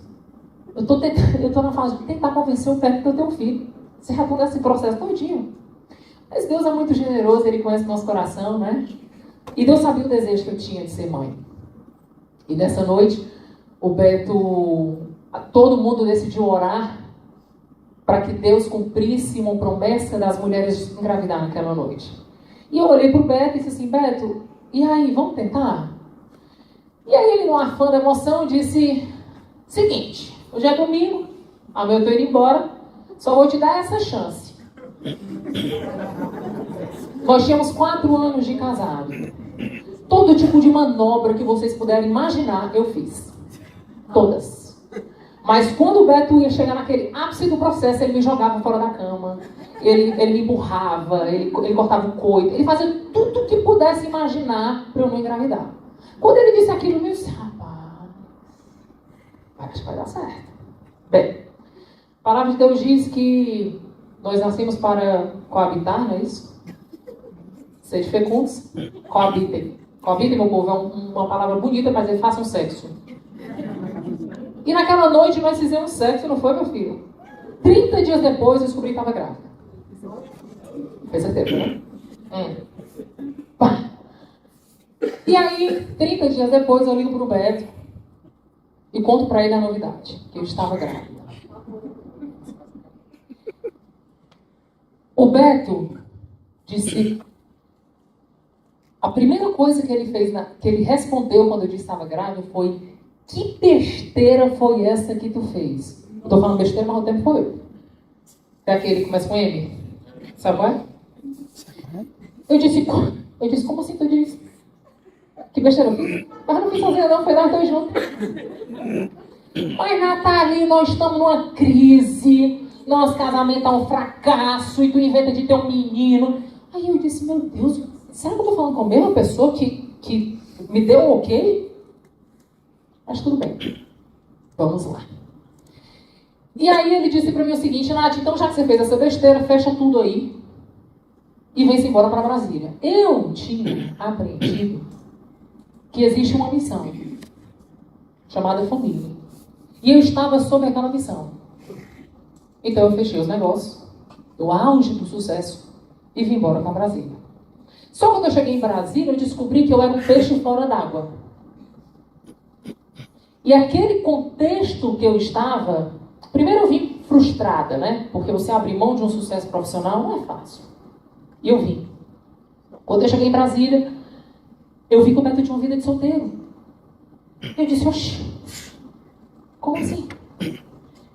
eu estou na fase de tentar convencer o Pepe que eu tenho um filho. Você já está nesse processo todinho. Mas Deus é muito generoso, Ele conhece o nosso coração, né? E Deus sabia o desejo que eu tinha de ser mãe. E nessa noite, o Beto, todo mundo decidiu orar para que Deus cumprisse uma promessa das mulheres engravidar naquela noite. E eu olhei para o Beto e disse assim, Beto, e aí, vamos tentar? E aí ele, num afã da emoção, disse, seguinte, hoje é domingo, amanhã eu estou indo embora, só vou te dar essa chance. Nós tínhamos 4 anos de casado. Todo tipo de manobra que vocês puderem imaginar, eu fiz. Todas. Mas quando o Beto ia chegar naquele ápice do processo, ele me jogava fora da cama, ele me empurrava, ele cortava o coito, ele fazia tudo que pudesse imaginar para eu não engravidar. Quando ele disse aquilo, eu disse, rapaz, acho que vai dar certo. Bem, a palavra de Deus diz que nós nascemos para coabitar, não é isso? Sede fecundos, coabitem. Coabitem, meu povo, é uma palavra bonita, mas ele faça um sexo. E naquela noite nós fizemos sexo, não foi, meu filho? 30 dias depois eu descobri que estava grávida. Fez certeza, né? Pá. E aí, 30 dias depois eu ligo pro Beto e conto para ele a novidade, que eu estava grávida. O Beto disse... A primeira coisa que ele fez, que ele respondeu quando eu disse que estava grávida foi: que besteira foi essa que tu fez? Eu estou falando besteira, mas o tempo foi eu. É aquele que começa com M? Sabe qual é? Eu disse, como assim tu disse? Que besteira eu fiz? Mas eu não fiz sozinha não, foi nós dois juntos. Mas Nathalie, nós estamos numa crise, nosso casamento é um fracasso e tu inventa de ter um menino. Aí eu disse, meu Deus, será que eu estou falando com a mesma pessoa que me deu um ok? Mas tudo bem. Vamos lá. E aí ele disse para mim o seguinte: Nath, então já que você fez essa besteira, fecha tudo aí e vem-se embora para Brasília. Eu tinha aprendido que existe uma missão chamada família. E eu estava sob aquela missão. Então eu fechei os negócios, o auge do sucesso, e vim embora para Brasília. Só quando eu cheguei em Brasília, eu descobri que eu era um peixe fora d'água. E aquele contexto que eu estava... Primeiro eu vim frustrada, né? Porque você abrir mão de um sucesso profissional não é fácil. E eu vim. Quando eu cheguei em Brasília, eu vi que o Beto tinha uma vida de solteiro. Eu disse, oxi, como assim?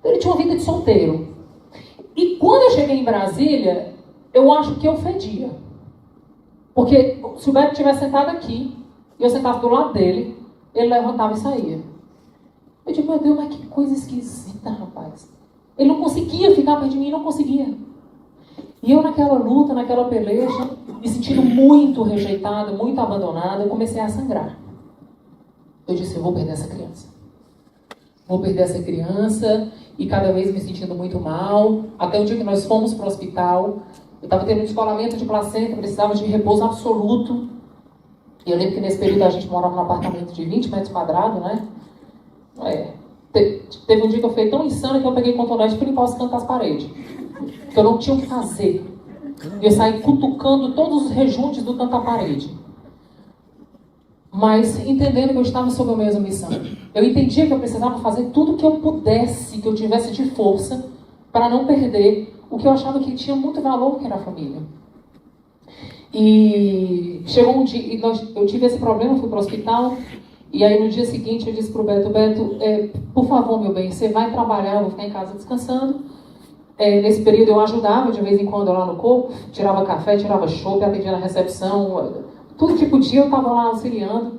Ele tinha uma vida de solteiro. E quando eu cheguei em Brasília, eu acho que eu fedia. Porque se o Beto estivesse sentado aqui, e eu sentava do lado dele, ele levantava e saía. Eu digo, meu Deus, mas que coisa esquisita, rapaz. Ele não conseguia ficar perto de mim, não conseguia. E eu naquela luta, naquela peleja, me sentindo muito rejeitada, muito abandonada, eu comecei a sangrar. Eu disse, eu vou perder essa criança. Vou perder essa criança, e cada vez me sentindo muito mal. Até o dia que nós fomos para o hospital, eu estava tendo um descolamento de placenta, precisava de repouso absoluto. E eu lembro que nesse período a gente morava num apartamento de 20 metros quadrados, né? Teve um dia que eu fui tão insana que eu peguei cotonete e fui limpar os cantos das paredes. Que eu não tinha o que fazer. E eu saí cutucando todos os rejuntes do canto da parede. Mas entendendo que eu estava sob a mesma missão. Eu entendia que eu precisava fazer tudo o que eu pudesse, que eu tivesse de força, para não perder o que eu achava que tinha muito valor, que era a família. E chegou um dia, eu tive esse problema, fui para o hospital. E aí no dia seguinte eu disse pro Beto, por favor, meu bem, você vai trabalhar, eu vou ficar em casa descansando. Nesse período eu ajudava de vez em quando lá no corpo, tirava café, tirava chopp, atendia na recepção, tudo que podia eu estava lá auxiliando.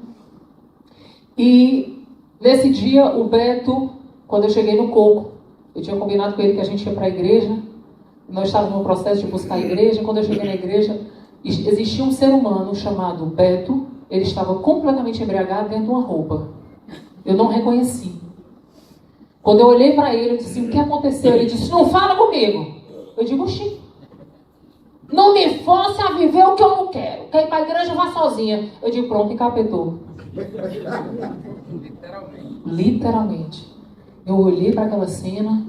E nesse dia o Beto, quando eu cheguei no coco, eu tinha combinado com ele que a gente ia para a igreja, nós estávamos no processo de buscar a igreja. Quando eu cheguei na igreja, existia um ser humano chamado Beto. Ele estava completamente embriagado dentro de uma roupa. Eu não reconheci. Quando eu olhei para ele, eu disse, o que aconteceu? Ele disse, não fala comigo. Eu digo, oxi. Não me force a viver o que eu não quero. Quer ir para a igreja, vá sozinha. Eu digo, pronto, encapetou. Literalmente. Eu olhei para aquela cena,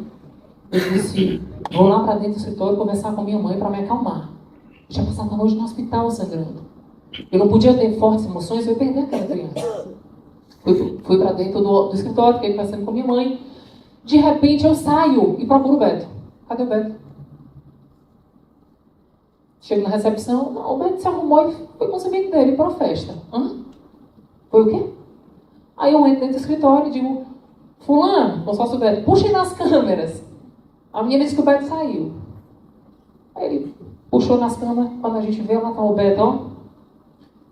eu disse, vou lá para dentro do escritório conversar com minha mãe para me acalmar. Eu tinha passado a noite no hospital sangrando. Eu não podia ter fortes emoções, eu ia perder aquela criança. Fui para dentro do escritório, fiquei conversando com minha mãe. De repente eu saio e procuro o Beto. Cadê o Beto? Chego na recepção, não, o Beto se arrumou e foi com os amigos dele para a festa. Hã? Foi o quê? Aí eu entro dentro do escritório e digo, fulano, o sócio Beto, puxa nas câmeras. A menina disse que o Beto saiu. Aí ele puxou nas câmeras, quando a gente vê, lá tá o Beto, ó,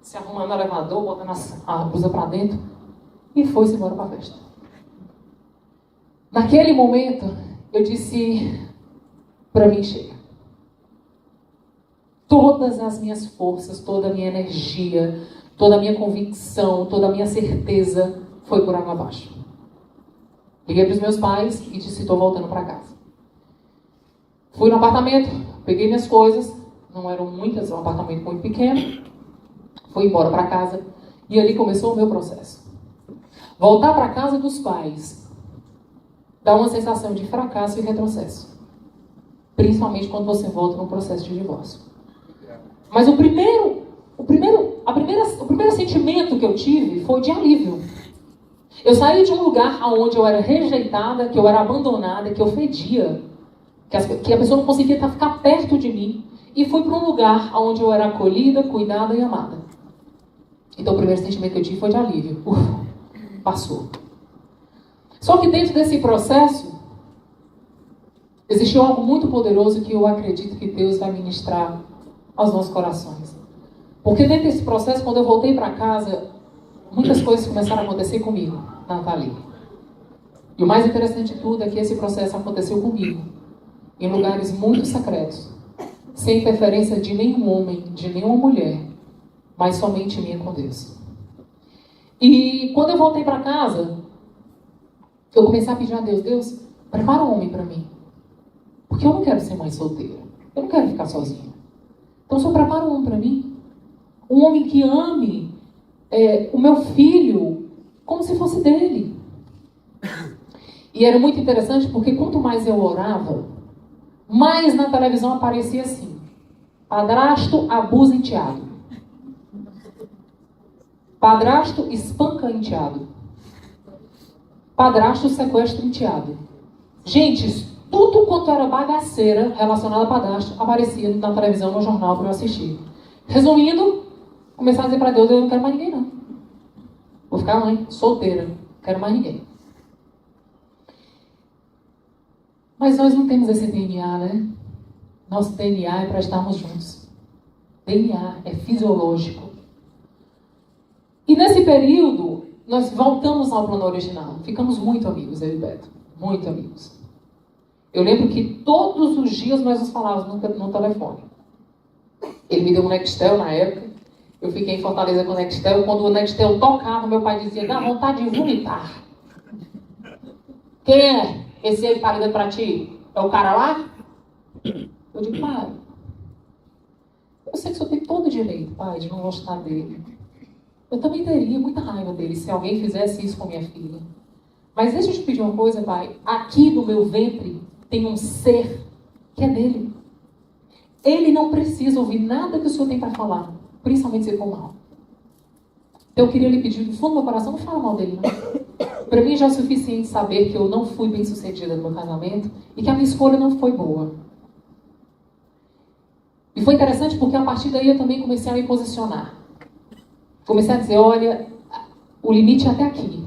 se arrumando no elevador, botando a blusa para dentro, e foi-se embora para a festa. Naquele momento, eu disse para mim, chega. Todas as minhas forças, toda a minha energia, toda a minha convicção, toda a minha certeza foi por água abaixo. Liguei para os meus pais e disse, estou voltando para casa. Fui no apartamento, peguei minhas coisas, não eram muitas, é um apartamento muito pequeno, fui embora para casa e ali começou o meu processo. Voltar para a casa dos pais dá uma sensação de fracasso e retrocesso. Principalmente quando você volta num processo de divórcio. Mas o primeiro sentimento que eu tive foi de alívio. Eu saí de um lugar onde eu era rejeitada, que eu era abandonada, que eu fedia, que a pessoa não conseguia ficar perto de mim, e fui para um lugar onde eu era acolhida, cuidada e amada. Então o primeiro sentimento que eu tive foi de alívio. Passou. Só que dentro desse processo, existiu algo muito poderoso que eu acredito que Deus vai ministrar aos nossos corações. Porque dentro desse processo, quando eu voltei para casa, muitas coisas começaram a acontecer comigo, Nathalie. E o mais interessante de tudo é que esse processo aconteceu comigo, em lugares muito secretos, sem interferência de nenhum homem, de nenhuma mulher, mas somente minha com Deus. E quando eu voltei para casa, eu comecei a pedir a Deus, Deus, prepara um homem para mim. Porque eu não quero ser mãe solteira. Eu não quero ficar sozinha. Então, só prepara um homem para mim. Um homem que ame o meu filho como se fosse dele. E era muito interessante porque quanto mais eu orava, mais na televisão aparecia assim. Padrasto abusa enteado. Padrasto espanca enteado. Padrasto sequestra enteado. Gente, tudo quanto era bagaceira relacionada a padrasto aparecia na televisão, no jornal para eu assistir. Resumindo, comecei a dizer para Deus, eu não quero mais ninguém não. Vou ficar mãe, solteira, não quero mais ninguém. Mas nós não temos esse DNA, né? Nosso DNA é para estarmos juntos. DNA é fisiológico. E nesse período, nós voltamos ao plano original. Ficamos muito amigos, eu e Beto. Muito amigos. Eu lembro que todos os dias nós nos falávamos no telefone. Ele me deu um Nextel na época. Eu fiquei em Fortaleza com o Nextel. Quando o Nextel tocava, meu pai dizia, dá vontade de vomitar. Quem é esse aí que tá ligando pra ti? É o cara lá? Eu digo, pai, eu sei que o senhor tem todo o direito, pai, de não gostar dele. Eu também teria muita raiva dele se alguém fizesse isso com minha filha. Mas deixa eu te pedir uma coisa, pai. Aqui no meu ventre tem um ser que é dele. Ele não precisa ouvir nada que o senhor tem para falar, principalmente se for mal. Então eu queria lhe pedir, do fundo do meu coração, não fala mal dele, não. Para mim já é o suficiente saber que eu não fui bem sucedida no meu casamento e que a minha escolha não foi boa. E foi interessante porque a partir daí eu também comecei a me posicionar. Comecei a dizer, olha, o limite é até aqui.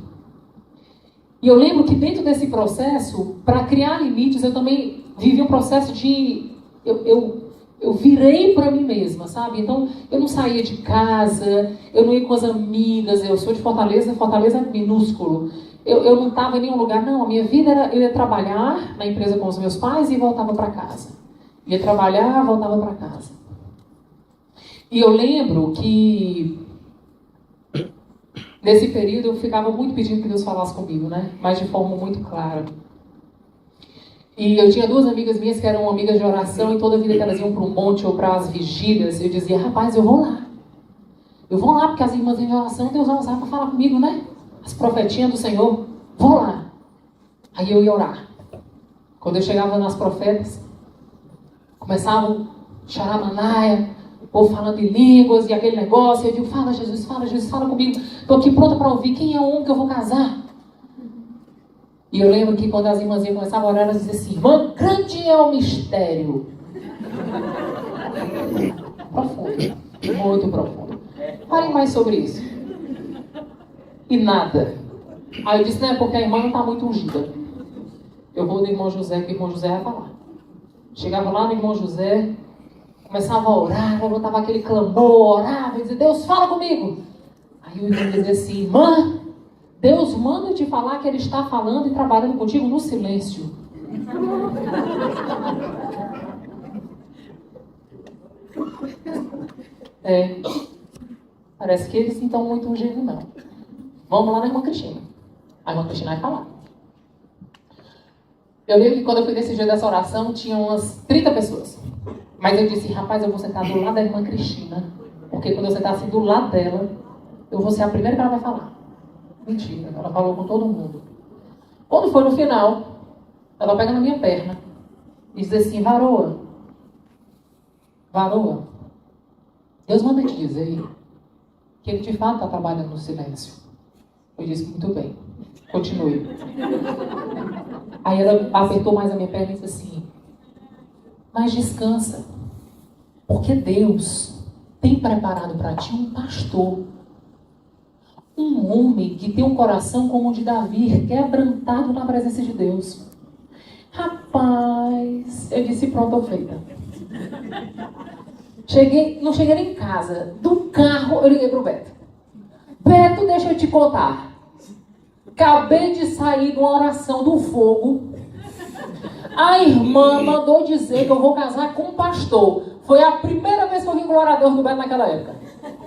E eu lembro que dentro desse processo, para criar limites, eu também vivi um processo de... Eu virei para mim mesma, sabe? Então, eu não saía de casa, eu não ia com as amigas, eu sou de Fortaleza, Fortaleza é minúsculo. Eu não estava em nenhum lugar, não. A minha vida era, eu ia trabalhar na empresa com os meus pais e voltava para casa. Ia trabalhar, voltava para casa. E eu lembro que nesse período eu ficava muito pedindo que Deus falasse comigo, né? Mas de forma muito clara. E eu tinha duas amigas minhas que eram amigas de oração e toda vida que elas iam para um monte ou para as vigílias, eu dizia, rapaz, eu vou lá. Eu vou lá porque as irmãs de oração Deus vai usar para falar comigo, né? As profetinhas do Senhor, vou lá. Aí eu ia orar. Quando eu chegava nas profetas, começavam a charamanaia, o povo falando em línguas e aquele negócio. Eu digo, fala Jesus, fala comigo. Estou aqui pronta para ouvir. Quem é o homem que eu vou casar? E eu lembro que quando as irmãzinhas começavam a orar, elas diziam assim, irmã, grande é o mistério. Profundo, muito profundo. Falem mais sobre isso. E nada. Aí eu disse, não é porque a irmã não está muito ungida. Eu vou do irmão José, que o irmão José vai falar. Chegava lá no irmão José, começava a orar, levantava aquele clamor, orava, e dizia, Deus, fala comigo. Aí o irmão dizia assim, irmã, Deus manda te falar que Ele está falando e trabalhando contigo no silêncio. Parece que eles não estão muito ungidos, não. Vamos lá na irmã Cristina. A irmã Cristina vai falar. Eu lembro que quando eu fui nesse dia dessa oração, tinha umas 30 pessoas. Mas eu disse, rapaz, eu vou sentar do lado da irmã Cristina. Porque quando eu sentar assim do lado dela, eu vou ser a primeira que ela vai falar. Mentira, ela falou com todo mundo. Quando foi no final, ela pega na minha perna e diz assim, varoa, Deus manda te dizer que Ele de fato está trabalhando no silêncio. Eu disse, muito bem, continue. Aí ela apertou mais a minha perna e disse assim, mas descansa, porque Deus tem preparado para ti um pastor, um homem que tem um coração como o de Davi, quebrantado na presença de Deus. Rapaz, eu disse, pronto, tô feita. Não cheguei nem em casa. Do carro, eu liguei pro Beto. Beto, deixa eu te contar. Acabei de sair de uma oração do fogo. A irmã mandou dizer que eu vou casar com um pastor. Foi a primeira vez que eu vi glória a Deus do Beto naquela época.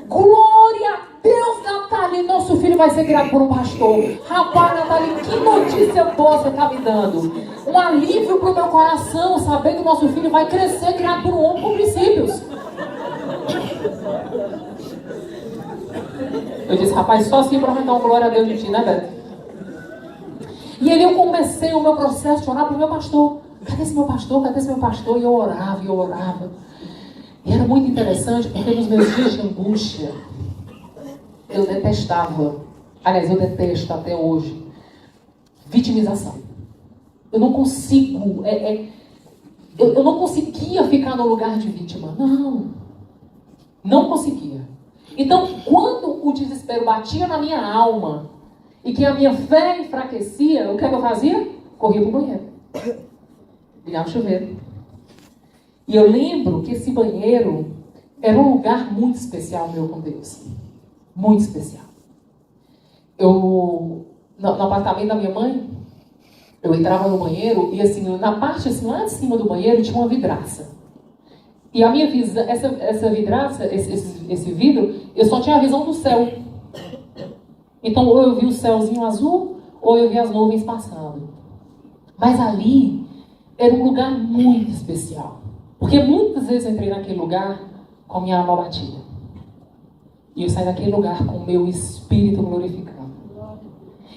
Glória a Deus, Natália, nosso filho vai ser criado por um pastor. Rapaz, Natália, que notícia boa você está me dando. Um alívio para o meu coração, saber que o nosso filho vai crescer criado por um homem com princípios. Eu disse, rapaz, só assim para aumentar uma glória a Deus de ti, né, Beto? E aí eu comecei o meu processo de orar para o meu pastor. Cadê esse meu pastor? Cadê esse meu pastor? E eu orava, e eu orava. E era muito interessante, porque nos meus dias de angústia, eu detestava, aliás, eu detesto até hoje, vitimização. Eu não consigo, eu não conseguia ficar no lugar de vítima. Não conseguia. Então, quando o desespero batia na minha alma e que a minha fé enfraquecia, o que é que eu fazia? Corria para o banheiro. Ligava o chuveiro. E eu lembro que esse banheiro era um lugar muito especial meu com Deus. Muito especial. No apartamento da minha mãe, eu entrava no banheiro e assim, na parte assim, lá de cima do banheiro tinha uma vidraça. E a minha visão, essa vidraça, esse vidro, eu só tinha a visão do céu. Então, ou eu vi o céuzinho azul, ou eu vi as nuvens passando. Mas ali era um lugar muito especial. Porque muitas vezes eu entrei naquele lugar com a minha alma batida. E eu saí daquele lugar com o meu espírito glorificado.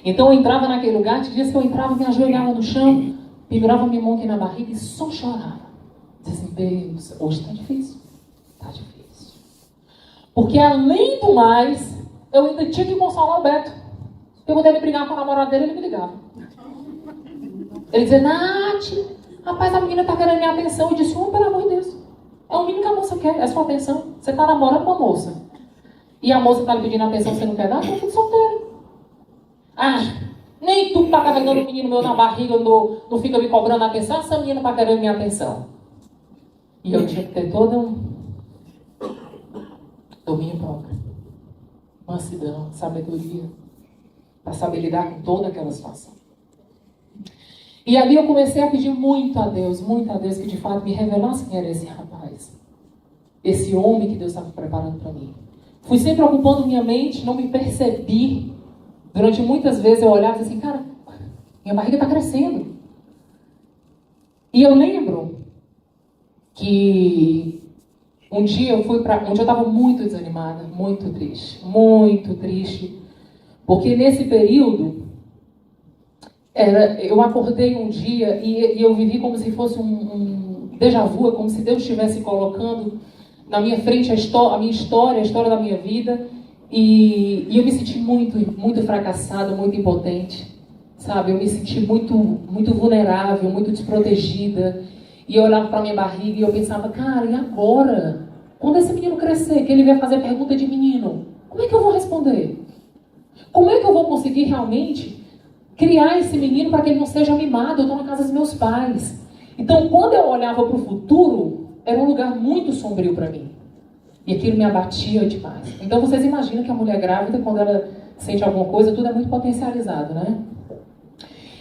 Então eu entrava naquele lugar, tinha dias que eu entrava, me ajoelhava no chão, pendurava minha mão aqui na barriga e só chorava. Dizia assim, Deus, hoje está difícil. Está difícil. Porque além do mais, eu ainda tinha que consolar o Beto. Eu quando ele brigava com a namorada dele, ele me ligava. Ele dizia, Nath, rapaz, a menina está querendo minha atenção. Eu disse, pelo amor de Deus. É o mínimo que a moça quer, é sua atenção. Você está namorando com a moça. E a moça está lhe pedindo atenção, você não quer dar? Eu fico solteiro. Nem tu que está carregando o menino meu na barriga, não fica me cobrando atenção. Essa menina está querendo minha atenção. E eu tinha que ter todo um domínio próprio. Mansidão, sabedoria. Para saber lidar com toda aquela situação. E ali eu comecei a pedir muito a Deus, que de fato me revelasse quem era esse rapaz. Esse homem que Deus estava preparando para mim. Fui sempre ocupando minha mente, não me percebi. Durante muitas vezes eu olhava e dizia assim, cara, minha barriga está crescendo. E eu lembro que um dia eu estava muito desanimada, muito triste. Porque nesse período, eu acordei um dia e eu vivi como se fosse um déjà vu, como se Deus estivesse colocando na minha frente a minha história, a história da minha vida. E eu me senti muito fracassada, muito impotente, sabe? Eu me senti muito vulnerável, muito desprotegida. E eu olhava para minha barriga e eu pensava, cara, e agora? Quando esse menino crescer, que ele vai fazer pergunta de menino, como é que eu vou responder? Como é que eu vou conseguir realmente criar esse menino para que ele não seja mimado? Eu estou na casa dos meus pais. Então, quando eu olhava para o futuro, era um lugar muito sombrio para mim. E aquilo me abatia demais. Então, vocês imaginam que a mulher grávida, quando ela sente alguma coisa, tudo é muito potencializado, né?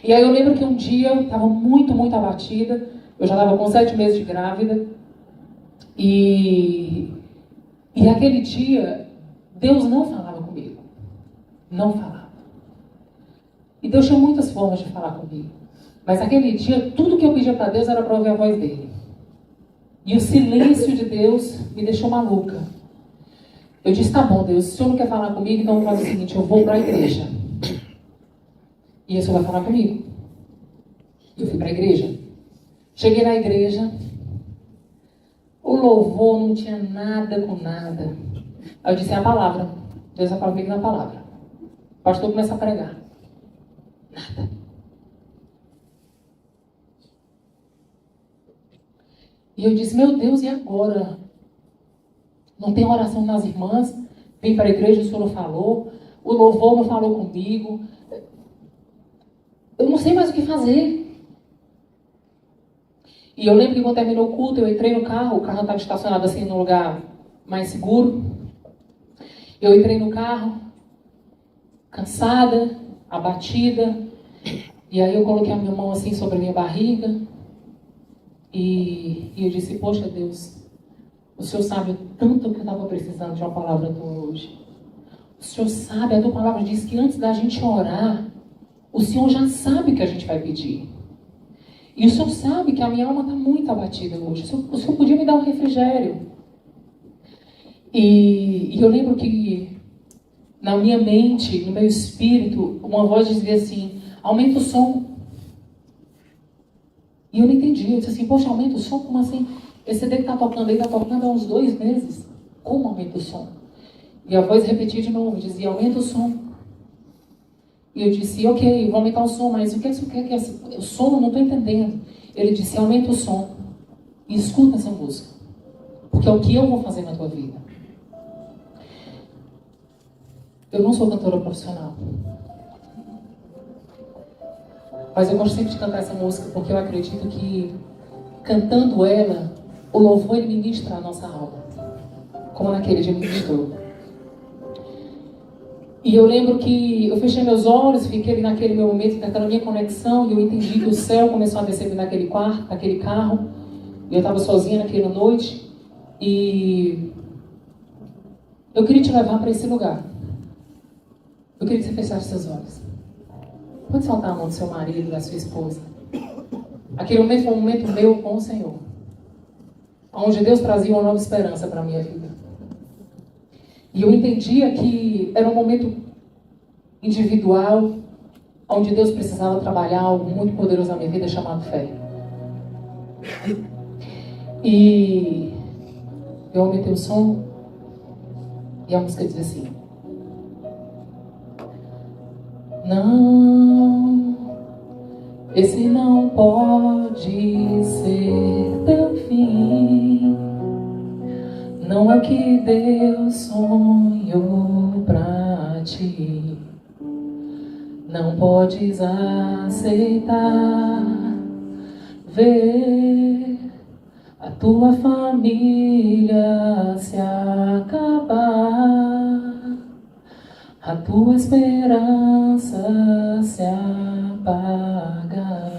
E aí eu lembro que um dia eu estava muito, muito abatida. Eu já estava com 7 meses de grávida. E aquele dia, Deus não falava comigo. Não falava. E Deus tinha muitas formas de falar comigo. Mas aquele dia, tudo que eu pedia para Deus era para ouvir a voz dele. E o silêncio de Deus me deixou maluca. Eu disse, tá bom, Deus, se o Senhor não quer falar comigo, então eu vou fazer o seguinte, eu vou para a igreja. E o Senhor vai falar comigo. Eu fui para a igreja. Cheguei na igreja. O louvor não tinha nada com nada. Aí eu disse, é a palavra. Deus vai falar comigo na palavra. O pastor começa a pregar. Nada. E eu disse, meu Deus, e agora? Não tem oração nas irmãs? Vim para a igreja, o Senhor não falou. O louvor não falou comigo. Eu não sei mais o que fazer. E eu lembro que quando terminou o culto, eu entrei no carro. O carro estava estacionado assim num lugar mais seguro. Eu entrei no carro, cansada, abatida. E aí eu coloquei a minha mão assim sobre a minha barriga. E eu disse, poxa Deus, o Senhor sabe o tanto que eu estava precisando de uma palavra tua hoje. O Senhor sabe, a tua palavra diz que antes da gente orar, o Senhor já sabe o que a gente vai pedir. E o Senhor sabe que a minha alma está muito abatida hoje. O Senhor podia me dar um refrigério. E eu lembro que na minha mente, no meu espírito, uma voz dizia assim, aumenta o som. E eu não entendi. Eu disse assim, poxa, aumenta o som? Como assim? Esse CD que está tocando aí, está tocando há uns 2 meses. Como aumenta o som? E a voz repetia de novo, dizia, aumenta o som. E eu disse, ok, vou aumentar o som, mas o que você quer que o som? Não estou entendendo. Ele disse, aumenta o som e escuta essa música. Porque é o que eu vou fazer na tua vida. Eu não sou cantora profissional. Mas eu gosto sempre de cantar essa música porque eu acredito que, cantando ela, o louvor ele ministra a nossa alma. Como naquele dia ministrou. E eu lembro que eu fechei meus olhos, fiquei ali naquele meu momento, tentando a minha conexão, e eu entendi que o céu começou a descer naquele quarto, naquele carro. E eu estava sozinha naquela noite. E eu queria te levar para esse lugar. Eu queria que você fechasse seus olhos. Pode soltar a mão do seu marido, da sua esposa. Aquele momento foi um momento meu com o Senhor. Onde Deus trazia uma nova esperança para a minha vida. E eu entendia que era um momento individual, onde Deus precisava trabalhar algo muito poderoso na minha vida, chamado fé. E eu aumentei o som, e a música diz assim, não, esse não pode ser teu fim. Não é o que Deus sonhou pra ti. Não podes aceitar ver a tua família se acabar, a tua esperança se apagar,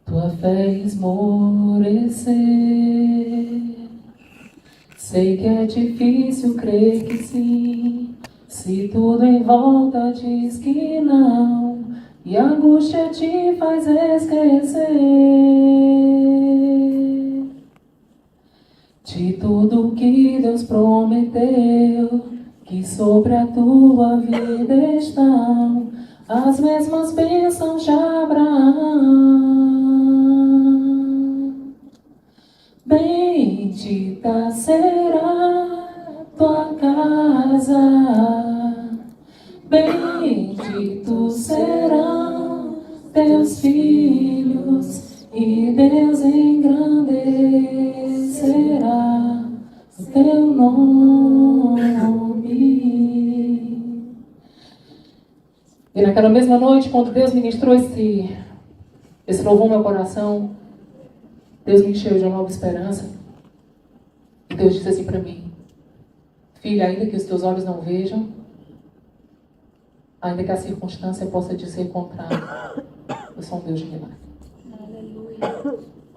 tua fé esmorecer. Sei que é difícil crer que sim, se tudo em volta diz que não, e a angústia te faz esquecer de tudo que Deus prometeu, que sobre a tua vida estão as mesmas bênçãos de Abraão. Bendita será tua casa, benditos serão teus filhos, e Deus engrandecerá o teu nome. E naquela mesma noite, quando Deus ministrou esse louvor no meu coração, Deus me encheu de uma nova esperança. E Deus disse assim para mim, filha, ainda que os teus olhos não vejam, Ainda que a circunstância possa dizer contrário, eu sou um Deus de milagre.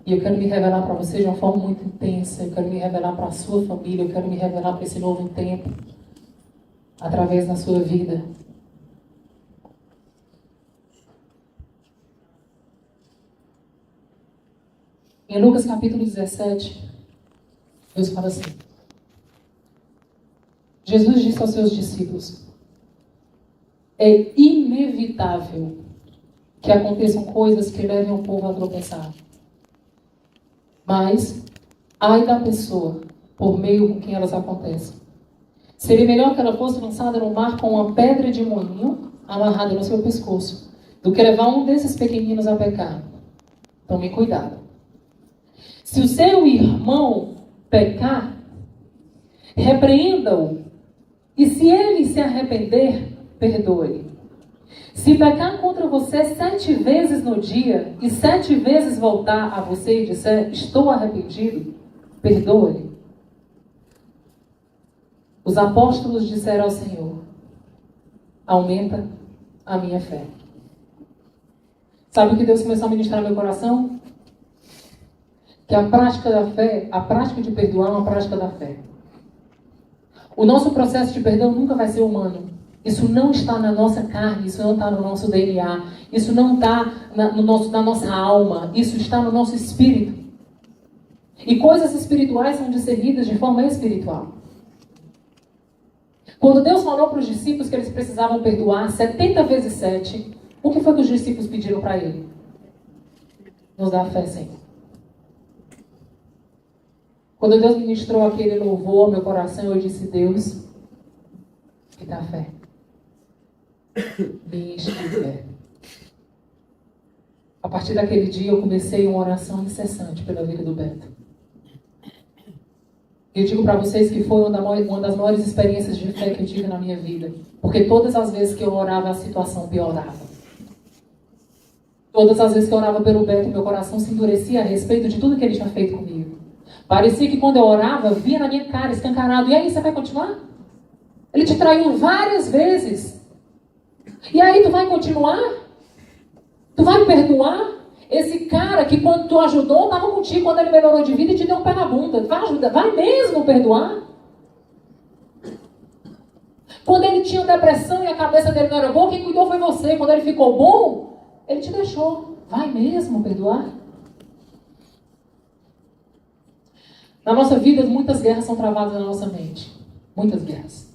E eu quero me revelar para você de uma forma muito intensa. Eu quero me revelar para a sua família. Eu quero me revelar para esse novo tempo. Através da sua vida. Em Lucas capítulo 17, Deus fala assim. Jesus disse aos seus discípulos: é inevitável que aconteçam coisas que levem o povo a tropeçar. Mas, ai da pessoa, por meio com quem elas acontecem. Seria melhor que ela fosse lançada no mar com uma pedra de moinho amarrada no seu pescoço, do que levar um desses pequeninos a pecar. Tome cuidado. Se o seu irmão pecar, repreenda-o. E se ele se arrepender, perdoe-lhe. Se pecar contra você 7 vezes no dia, e 7 vezes voltar a você e disser, estou arrependido, perdoe-lhe. Os apóstolos disseram ao Senhor, aumenta a minha fé. Sabe o que Deus começou a ministrar no meu coração? Que a prática da fé, a prática de perdoar é uma prática da fé. O nosso processo de perdão nunca vai ser humano. Isso não está na nossa carne, isso não está no nosso DNA, isso não está na nossa alma, isso está no nosso espírito. E coisas espirituais são discernidas de forma espiritual. Quando Deus falou para os discípulos que eles precisavam perdoar 70 vezes 7, o que foi que os discípulos pediram para Ele? Nos dá fé, Senhor. Quando Deus ministrou aquele louvor ao meu coração, eu disse, Deus, me dá fé. Me enche de fé. A partir daquele dia eu comecei uma oração incessante pela vida do Beto. Eu digo para vocês que foi uma das maiores experiências de fé que eu tive na minha vida. Porque todas as vezes que eu orava, a situação piorava. Todas as vezes que eu orava pelo Beto, meu coração se endurecia a respeito de tudo que ele tinha feito comigo. Parecia que quando eu orava, via na minha cara, escancarado. E aí, você vai continuar? Ele te traiu várias vezes. E aí, tu vai continuar? Tu vai perdoar? Esse cara que quando tu ajudou, estava contigo quando ele melhorou de vida e te deu um pé na bunda. Vai ajudar? Vai mesmo perdoar? Quando ele tinha depressão e a cabeça dele não era boa, quem cuidou foi você. Quando ele ficou bom, ele te deixou. Vai mesmo perdoar? Na nossa vida, muitas guerras são travadas na nossa mente. Muitas guerras.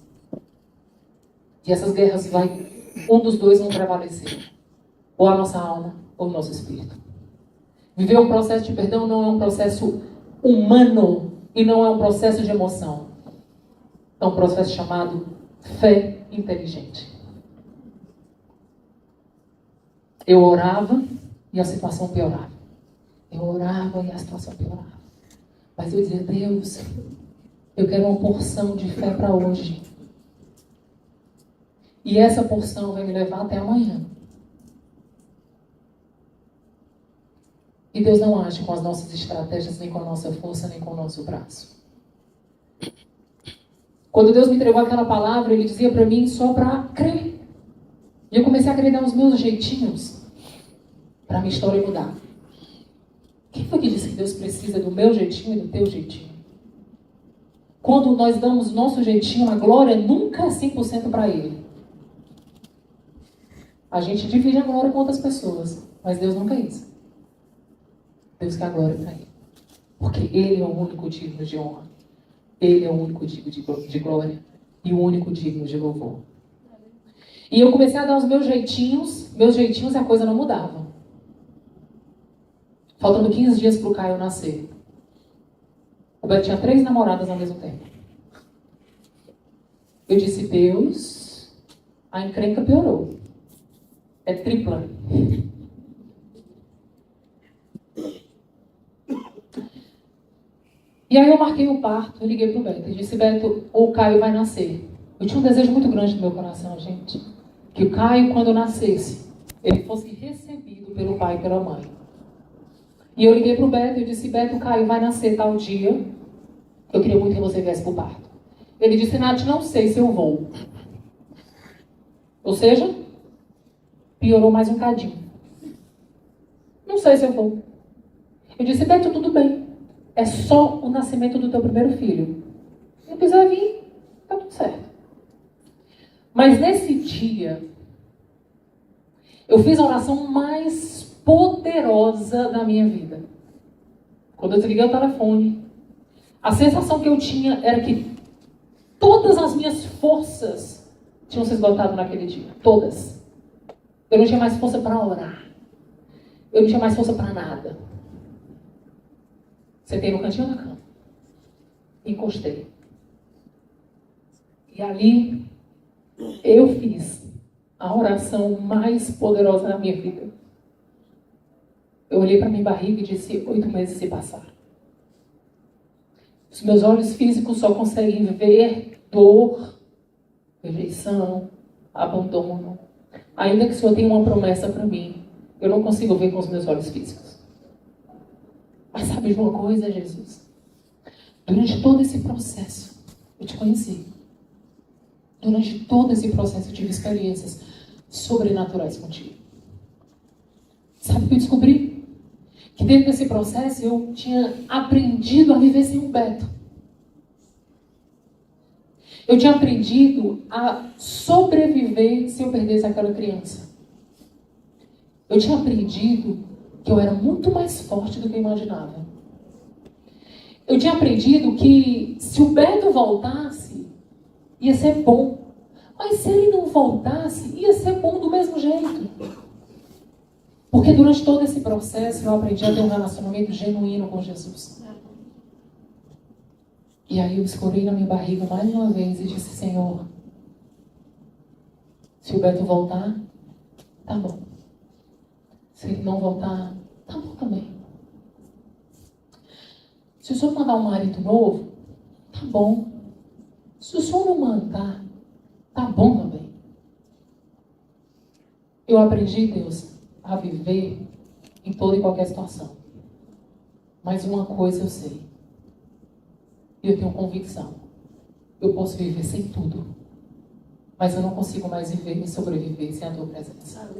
E essas guerras um dos dois vão prevalecer. Ou a nossa alma, ou o nosso espírito. Viver um processo de perdão não é um processo humano e não é um processo de emoção. É um processo chamado fé inteligente. Eu orava e a situação piorava. Eu orava e a situação piorava. Mas eu dizia, Deus, eu quero uma porção de fé para hoje. E essa porção vai me levar até amanhã. E Deus não age com as nossas estratégias, nem com a nossa força, nem com o nosso braço. Quando Deus me entregou aquela palavra, Ele dizia para mim só para crer. E eu comecei a crer os meus jeitinhos para a minha história mudar. Quem foi que disse que Deus precisa do meu jeitinho e do teu jeitinho? Quando nós damos o nosso jeitinho, a glória nunca é 100% para Ele. A gente divide a glória com outras pessoas, mas Deus nunca é isso. Deus quer a glória para Ele. Porque Ele é o único digno de honra. Ele é o único digno de glória. E o único digno de louvor. E eu comecei a dar os meus jeitinhos e a coisa não mudava. Faltando 15 dias para o Caio nascer. O Beto tinha 3 namoradas ao mesmo tempo. Eu disse, Deus, a encrenca piorou. É tripla. E aí eu marquei o parto, eu liguei pro Beto e disse, Beto, o Caio vai nascer. Eu tinha um desejo muito grande no meu coração, gente. Que o Caio, quando nascesse, ele fosse recebido pelo pai e pela mãe. E eu liguei pro Beto e disse, Beto, o Caio vai nascer tal dia. Eu queria muito que você viesse pro parto. Ele disse, Nath, não sei se eu vou. Ou seja, piorou mais um cadinho. Não sei se eu vou. Eu disse, Beto, tudo bem. É só o nascimento do teu primeiro filho. Se quiser vir, tá tudo certo. Mas nesse dia, eu fiz a oração mais poderosa da minha vida. Quando eu desliguei o telefone, a sensação que eu tinha era que todas as minhas forças tinham se esgotado naquele dia. Todas. Eu não tinha mais força para orar. Eu não tinha mais força para nada. Sentei no cantinho da cama. Encostei. E ali, eu fiz a oração mais poderosa da minha vida. Eu olhei para minha barriga e disse, 8 meses se passaram. Os meus olhos físicos só conseguem ver dor, rejeição, abandono. Ainda que o Senhor tenha uma promessa para mim, eu não consigo ver com os meus olhos físicos. Mas sabe de uma coisa, Jesus? Durante todo esse processo, eu te conheci. Durante todo esse processo, eu tive experiências sobrenaturais contigo. Sabe o que eu descobri? Que dentro desse processo, eu tinha aprendido a viver sem o Beto. Eu tinha aprendido a sobreviver se eu perdesse aquela criança. Eu tinha aprendido que eu era muito mais forte do que eu imaginava. Eu tinha aprendido que se o Beto voltasse, ia ser bom. Mas se ele não voltasse, ia ser bom do mesmo jeito. Porque durante todo esse processo, eu aprendi a ter um relacionamento genuíno com Jesus. E aí eu escorei na minha barriga mais uma vez e disse, Senhor, se o Beto voltar, tá bom. Se ele não voltar, tá bom também. Se o Senhor mandar um marido novo, tá bom. Se o Senhor não mandar, tá bom também. Eu aprendi, Deus, a viver em toda e qualquer situação. Mas uma coisa eu sei. E eu tenho convicção. Eu posso viver sem tudo. Mas eu não consigo mais viver e sobreviver sem a tua presença.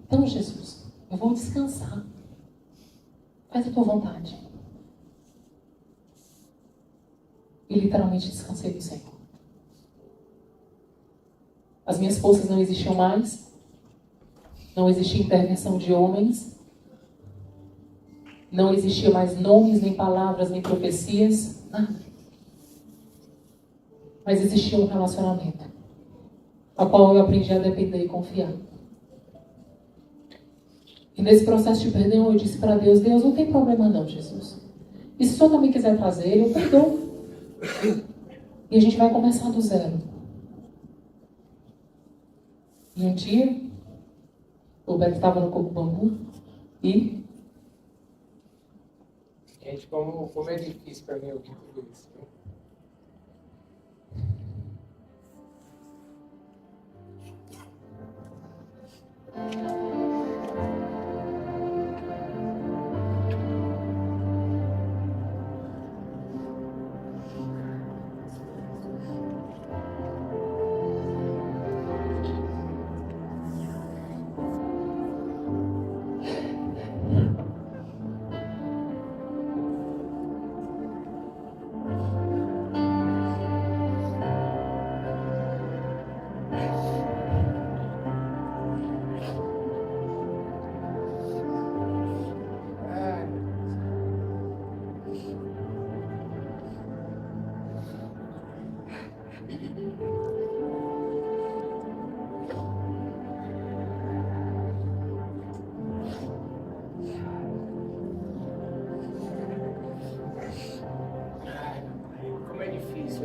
Então, Jesus, eu vou descansar. Faz a tua vontade. E literalmente descansei do Senhor. As minhas forças não existiam mais. Não existia intervenção de homens. Não existia mais nomes, nem palavras, nem profecias. Nada. Mas existia um relacionamento, ao qual eu aprendi a depender e confiar. E nesse processo de perdão, eu disse para Deus, Deus, não tem problema não, Jesus. E se o Senhor também quiser trazer, eu perdoo. E a gente vai começar do zero. E um dia, o Beto estava no Coco Bambu e... Gente, como é difícil para mim ouvir tudo isso. Né?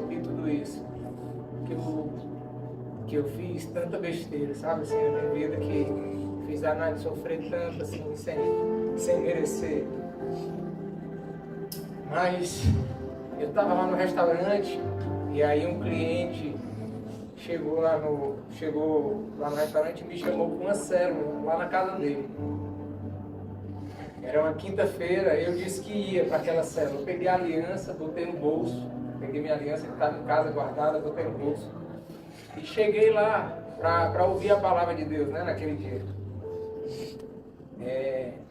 Ouvir tudo isso que eu fiz tanta besteira, sabe, assim, na minha vida, que fiz danado de sofrer tanto, assim, sem merecer. Mas eu estava lá no restaurante e aí um cliente chegou lá no restaurante e me chamou com uma célula lá na casa dele. Era uma quinta-feira, eu disse que ia para aquela célula. Eu peguei a aliança, botei no bolso. Peguei minha aliança que estava em casa guardada, botei no bolso. E cheguei lá, para ouvir a palavra de Deus, né, naquele dia.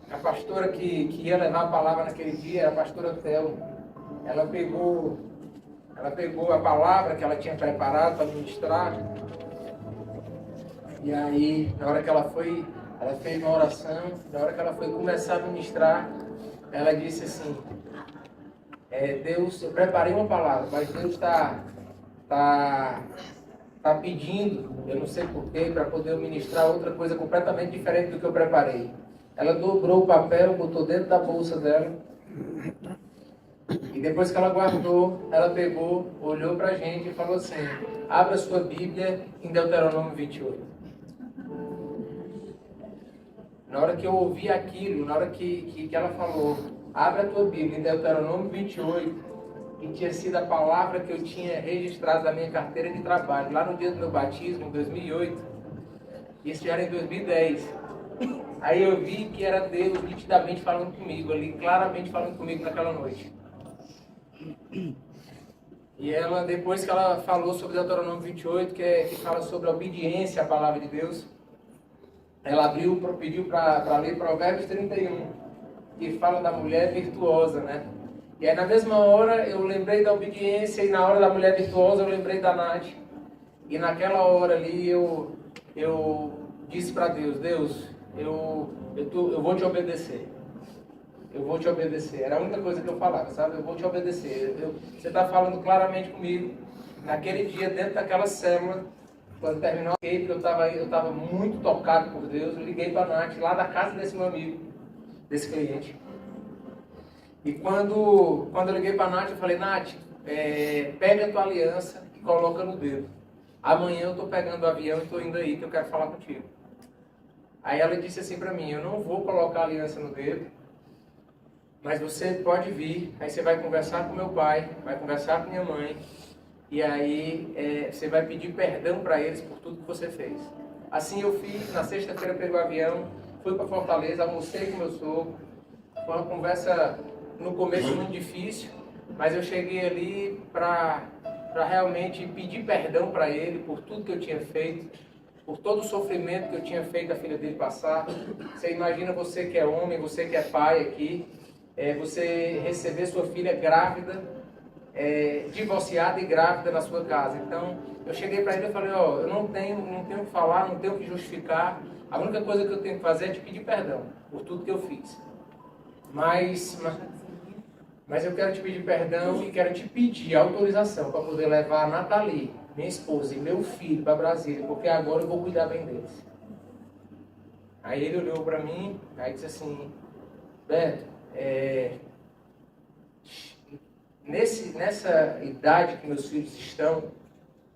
A pastora que ia levar a palavra naquele dia era a pastora Thelma. Ela pegou a palavra que ela tinha preparado para ministrar. E aí, na hora que ela fez uma oração. Na hora que ela foi começar a ministrar, ela disse assim: Deus, eu preparei uma palavra, mas Deus está pedindo, eu não sei porquê, para poder ministrar outra coisa completamente diferente do que eu preparei. Ela dobrou o papel, botou dentro da bolsa dela. E depois que ela guardou, ela pegou, olhou para a gente e falou assim: abra sua Bíblia em Deuteronômio 28. Na hora que eu ouvi aquilo, na hora que ela falou, abra a tua Bíblia em Deuteronômio 28, que tinha sido a palavra que eu tinha registrado na minha carteira de trabalho, lá no dia do meu batismo, em 2008. Isso já era em 2010. Aí eu vi que era Deus nitidamente falando comigo ali, claramente falando comigo naquela noite. E ela, depois que ela falou sobre Deuteronômio 28, que fala sobre a obediência à palavra de Deus, ela pediu para ler Provérbios 31, que fala da mulher virtuosa, né? E aí na mesma hora eu lembrei da obediência, e na hora da mulher virtuosa eu lembrei da Nath. E naquela hora ali eu disse para Deus, eu vou te obedecer. Eu vou te obedecer. Era a única coisa que eu falava, sabe? Eu vou te obedecer. Você está falando claramente comigo. Naquele dia, dentro daquela célula, quando terminou a porque eu estava muito tocado por Deus, eu liguei para a Nath, lá da casa desse meu amigo, desse cliente. E quando eu liguei para a Nath, eu falei: Nath, pega a tua aliança e coloca no dedo. Amanhã eu estou pegando o avião e estou indo aí, que eu quero falar contigo. Aí ela disse assim para mim: eu não vou colocar a aliança no dedo, mas você pode vir, aí você vai conversar com meu pai, vai conversar com minha mãe, e aí você vai pedir perdão para eles por tudo que você fez. Assim eu fiz. Na sexta-feira peguei o avião, fui para Fortaleza, almocei com meu sogro. Foi uma conversa no começo muito difícil, mas eu cheguei ali para realmente pedir perdão para ele por tudo que eu tinha feito, por todo o sofrimento que eu tinha feito a filha dele passar. Você imagina, você que é homem, você que é pai aqui, você receber sua filha grávida, divorciada e grávida na sua casa. Então, eu cheguei para ele e falei: eu não tenho o que falar, não tenho o que justificar. A única coisa que eu tenho que fazer é te pedir perdão por tudo que eu fiz. Mas eu quero te pedir perdão e quero te pedir autorização para poder levar a Nathalie, minha esposa, e meu filho para Brasília, porque agora eu vou cuidar bem deles. Aí ele olhou para mim, aí disse assim: Beto, nessa idade que meus filhos estão,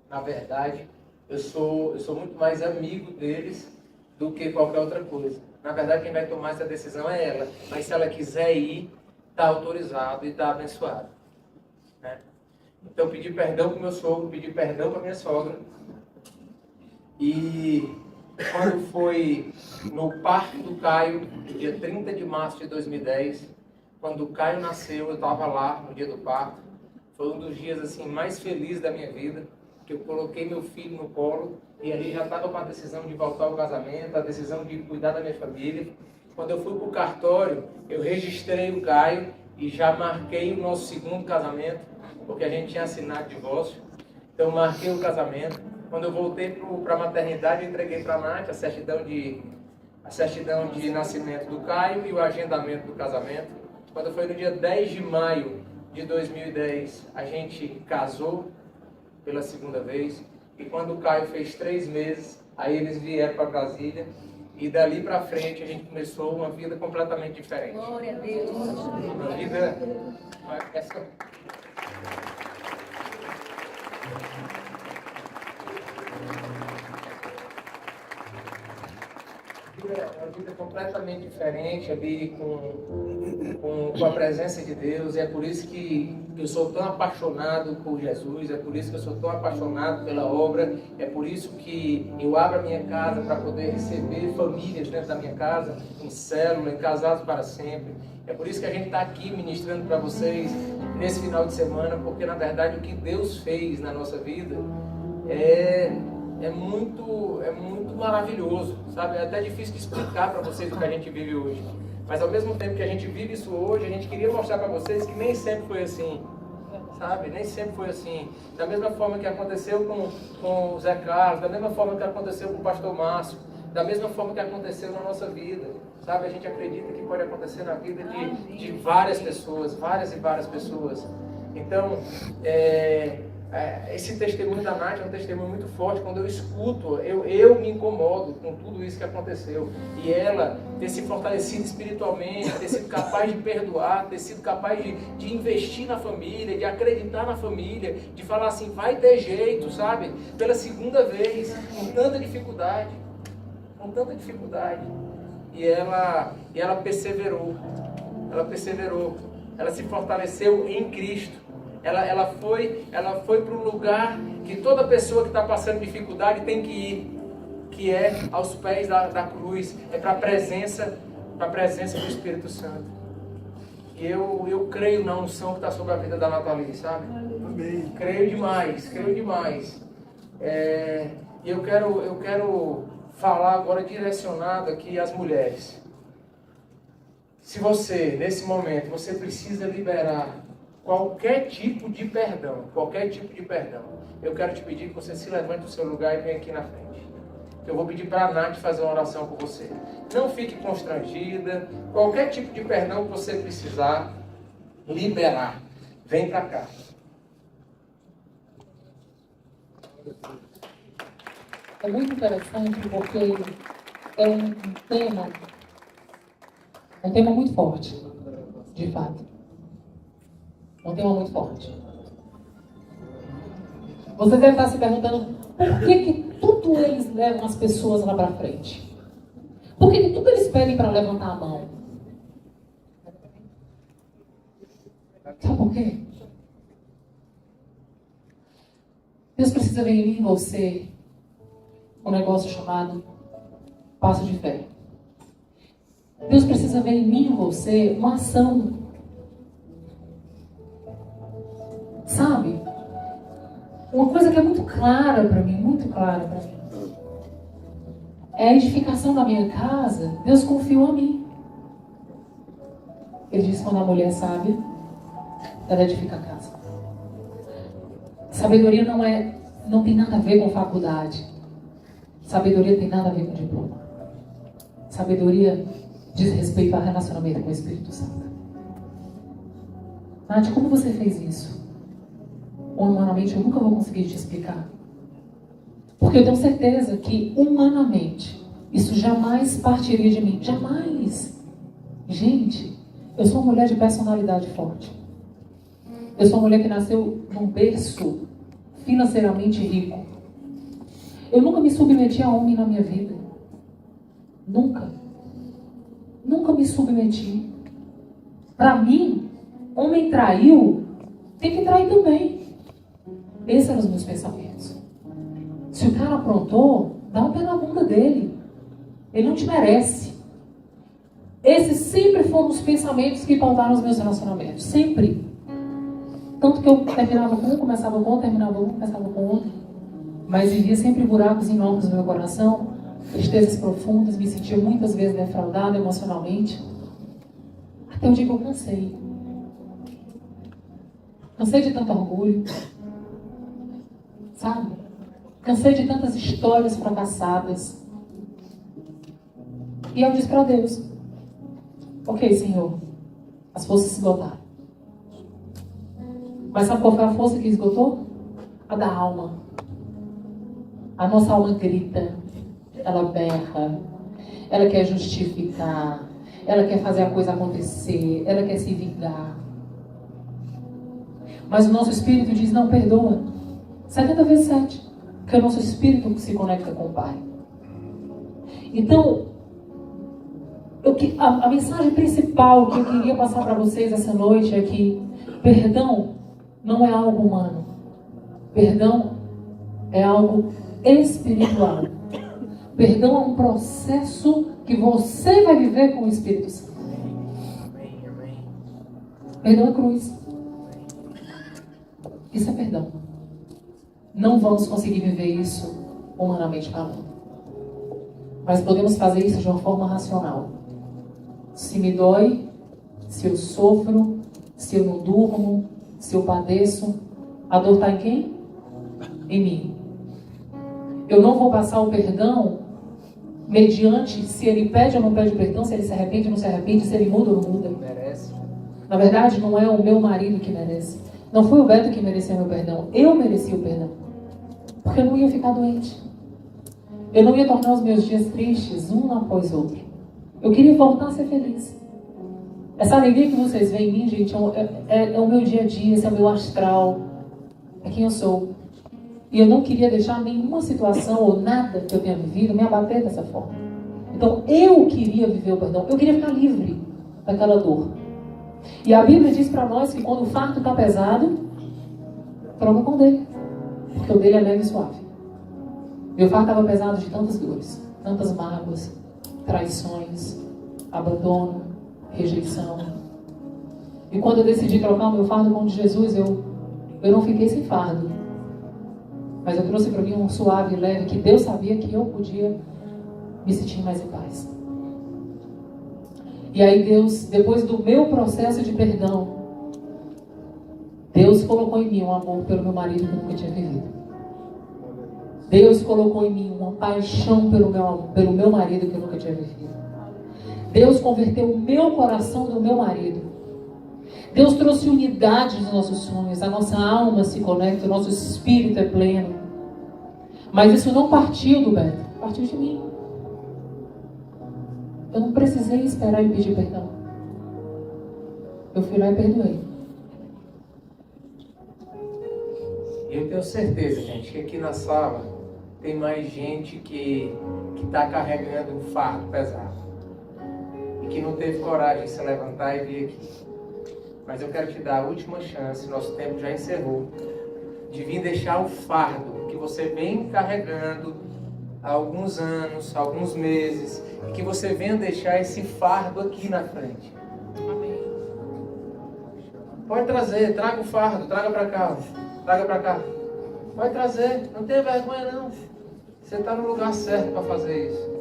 na verdade, eu sou muito mais amigo deles do que qualquer outra coisa. Na verdade, quem vai tomar essa decisão é ela. Mas se ela quiser ir, está autorizado e está abençoado. Né? Então, pedi perdão para o meu sogro, pedi perdão para a minha sogra. E quando foi no parto do Caio, no dia 30 de março de 2010, quando o Caio nasceu, eu estava lá no dia do parto. Foi um dos dias assim mais felizes da minha vida, que eu coloquei meu filho no colo e ali já estava com a decisão de voltar ao casamento, a decisão de cuidar da minha família. Quando eu fui para o cartório, eu registrei o Caio e já marquei o nosso segundo casamento, porque a gente tinha assinado divórcio. Então marquei o casamento. Quando eu voltei para a maternidade, eu entreguei para a Nath a certidão de nascimento do Caio e o agendamento do casamento. Quando foi no dia 10 de maio de 2010, a gente casou pela segunda vez. E quando o Caio fez 3 meses, aí eles vieram para Brasília. E dali para frente a gente começou uma vida completamente diferente. Glória a Deus. Uma vida... Uma vida completamente diferente ali com a presença de Deus. É por isso que eu sou tão apaixonado por Jesus, é por isso que eu sou tão apaixonado pela obra, é por isso que eu abro a minha casa para poder receber famílias dentro da minha casa, em célula, em Casados para Sempre. É por isso que a gente está aqui ministrando para vocês nesse final de semana, porque na verdade o que Deus fez na nossa vida é é muito maravilhoso, sabe? É até difícil de explicar para vocês o que a gente vive hoje. Mas ao mesmo tempo que a gente vive isso hoje, a gente queria mostrar para vocês que nem sempre foi assim, sabe? Nem sempre foi assim. Da mesma forma que aconteceu com o Zé Carlos, da mesma forma que aconteceu com o pastor Márcio, da mesma forma que aconteceu na nossa vida, sabe? A gente acredita que pode acontecer na vida de várias pessoas, várias e várias pessoas. Então, esse testemunho da Nath é um testemunho muito forte. Quando eu escuto, eu me incomodo com tudo isso que aconteceu. E ela ter se fortalecido espiritualmente, ter sido capaz de perdoar, ter sido capaz de investir na família, de acreditar na família, de falar assim, vai ter jeito, sabe? Pela segunda vez, com tanta dificuldade. Com tanta dificuldade. E ela perseverou. Ela perseverou. Ela se fortaleceu em Cristo. Ela foi para um lugar que toda pessoa que está passando dificuldade tem que ir, que é aos pés da cruz, é para a presença do Espírito Santo. E eu creio na unção que está sobre a vida da Nathalie, sabe? Amém. Creio demais. E eu quero falar agora direcionado aqui às mulheres. Se você, nesse momento, você precisa liberar qualquer tipo de perdão, eu quero te pedir que você se levante do seu lugar e venha aqui na frente. Eu vou pedir para a Nath fazer uma oração por você. Não fique constrangida, qualquer tipo de perdão que você precisar liberar, vem para cá. É muito interessante porque é um tema muito forte, de fato. Um tema muito forte. Você deve estar se perguntando por que tudo eles levam as pessoas lá para frente? Por que tudo eles pedem para levantar a mão? Sabe por quê? Deus precisa ver em mim e em você um negócio chamado passo de fé. Deus precisa ver em mim e em você uma ação. Sabe? Uma coisa que é muito clara para mim, é a edificação da minha casa. Deus confiou a mim. Ele disse, quando a mulher é sábia, ela edifica a casa. Sabedoria não tem nada a ver com faculdade. Sabedoria tem nada a ver com diploma. Sabedoria diz respeito ao relacionamento com o Espírito Santo. Nath, como você fez isso? Humanamente, eu nunca vou conseguir te explicar. Porque eu tenho certeza que, humanamente, isso jamais partiria de mim. Jamais. Gente, eu sou uma mulher de personalidade forte. Eu sou uma mulher que nasceu num berço financeiramente rico. Eu nunca me submeti a homem na minha vida. Nunca. Nunca me submeti. Para mim, homem traiu, tem que trair também. Esses eram os meus pensamentos. Se o cara aprontou, dá um pé na bunda dele. Ele não te merece. Esses sempre foram os pensamentos que pautaram os meus relacionamentos. Sempre. Tanto que eu terminava com um, começava com outro, terminava com um, começava com outro. Mas vivia sempre buracos enormes no meu coração, tristezas profundas, me sentia muitas vezes defraudada emocionalmente. Até o dia que eu cansei. Cansei de tanto orgulho. Sabe? Cansei de tantas histórias fracassadas. E eu disse para Deus, ok, Senhor, as forças se esgotaram. Mas sabe qual foi a força que esgotou? A da alma. A nossa alma grita, ela berra, ela quer justificar, ela quer fazer a coisa acontecer, ela quer se vingar. Mas o nosso espírito diz, não, perdoa. 70 vezes 7. Porque é o nosso espírito que se conecta com o Pai. Então, a mensagem principal que eu queria passar para vocês essa noite é que perdão não é algo humano. Perdão é algo espiritual. Perdão é um processo que você vai viver com o Espírito Santo. Perdão é cruz. Isso é perdão. Não vamos conseguir viver isso humanamente falando. Mas podemos fazer isso de uma forma racional. Se me dói, se eu sofro, se eu não durmo, se eu padeço, a dor está em quem? Em mim. Eu não vou passar o perdão mediante se ele pede ou não pede perdão, se ele se arrepende ou não se arrepende, se ele muda ou não muda. Merece. Na verdade, não é o meu marido que merece. Não foi o Beto que merecia meu perdão. Eu mereci o perdão. Porque eu não ia ficar doente. Eu não ia tornar os meus dias tristes, um após outro. Eu queria voltar a ser feliz. Essa alegria que vocês veem em mim, gente, é o meu dia a dia, esse é o meu astral. É quem eu sou. E eu não queria deixar nenhuma situação ou nada que eu tenha vivido me abater dessa forma. Então, eu queria viver o perdão. Eu queria ficar livre daquela dor. E a Bíblia diz para nós que quando o fardo está pesado, troca com o dele. Porque o dele é leve e suave. Meu fardo estava pesado de tantas dores, tantas mágoas, traições, abandono, rejeição. E quando eu decidi trocar o meu fardo com o de Jesus, eu não fiquei sem fardo. Mas eu trouxe para mim um suave e leve que Deus sabia que eu podia me sentir mais em paz. E aí Deus, depois do meu processo de perdão, Deus colocou em mim um amor pelo meu marido que eu nunca tinha vivido. Deus colocou em mim uma paixão pelo meu marido que eu nunca tinha vivido. Deus converteu o meu coração do meu marido. Deus trouxe unidade nos nossos sonhos. A nossa alma se conecta, o nosso espírito é pleno. Mas isso não partiu do Beto, partiu de mim. Eu não precisei esperar e pedir perdão. Eu fui lá e perdoei. Eu tenho certeza, gente, que aqui na sala tem mais gente que está carregando um fardo pesado e que não teve coragem de se levantar e vir aqui. Mas eu quero te dar a última chance, nosso tempo já encerrou, de vir deixar o fardo que você vem carregando há alguns anos, há alguns meses, e que você venha deixar esse fardo aqui na frente. Amém. Pode trazer, traga o fardo, traga para cá, traga para cá. Pode trazer, não tenha vergonha não. Você está no lugar certo para fazer isso.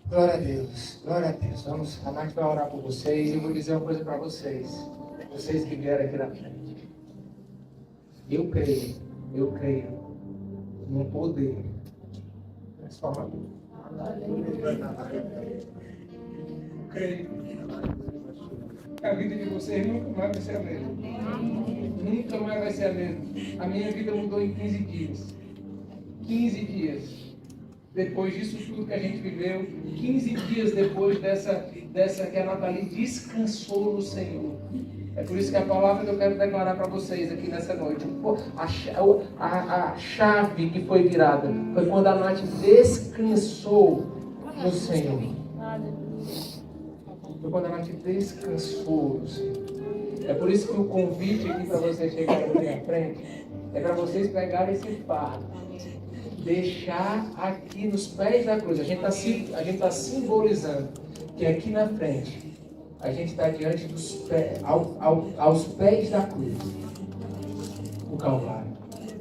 Glória a Deus, glória a Deus. A Nath vai orar por vocês e eu vou dizer uma coisa para vocês. Vocês que vieram aqui na frente. Eu creio no poder transformador. Eu creio. A vida de vocês nunca mais vai ser a mesma. Nunca mais vai ser a mesma. A minha vida mudou em 15 dias. 15 dias. Depois disso tudo que a gente viveu, 15 dias depois dessa que a Nathalie descansou no Senhor. É por isso que a palavra que eu quero declarar para vocês aqui nessa noite, a chave que foi virada, foi quando a Nath descansou no Senhor. Foi quando a Nath descansou no Senhor. É por isso que o convite aqui para vocês chegarem aqui à frente, é para vocês pegarem esse fardo. Deixar aqui nos pés da cruz. A gente está simbolizando que aqui na frente a gente está diante dos pés, aos pés da cruz, o Calvário,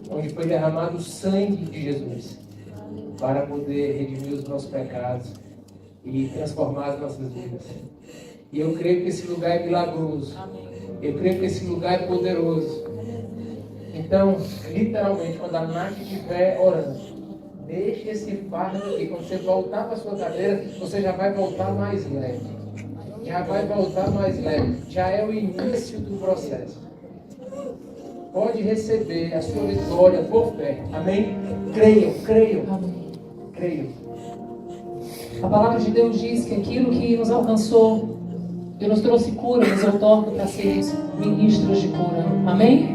onde foi derramado o sangue de Jesus para poder redimir os nossos pecados e transformar as nossas vidas. E eu creio que esse lugar é milagroso. Eu creio que esse lugar é poderoso. Então, literalmente, quando a Nath estiver orando, deixe esse fardo aqui. Quando você voltar para a sua cadeira, você já vai voltar mais leve. Já vai voltar mais leve. Já é o início do processo. Pode receber a sua vitória por fé. Amém? Creiam. Amém. Creiam. A palavra de Deus diz que aquilo que nos alcançou e nos trouxe cura, nos outorna para sermos ministros de cura. Amém?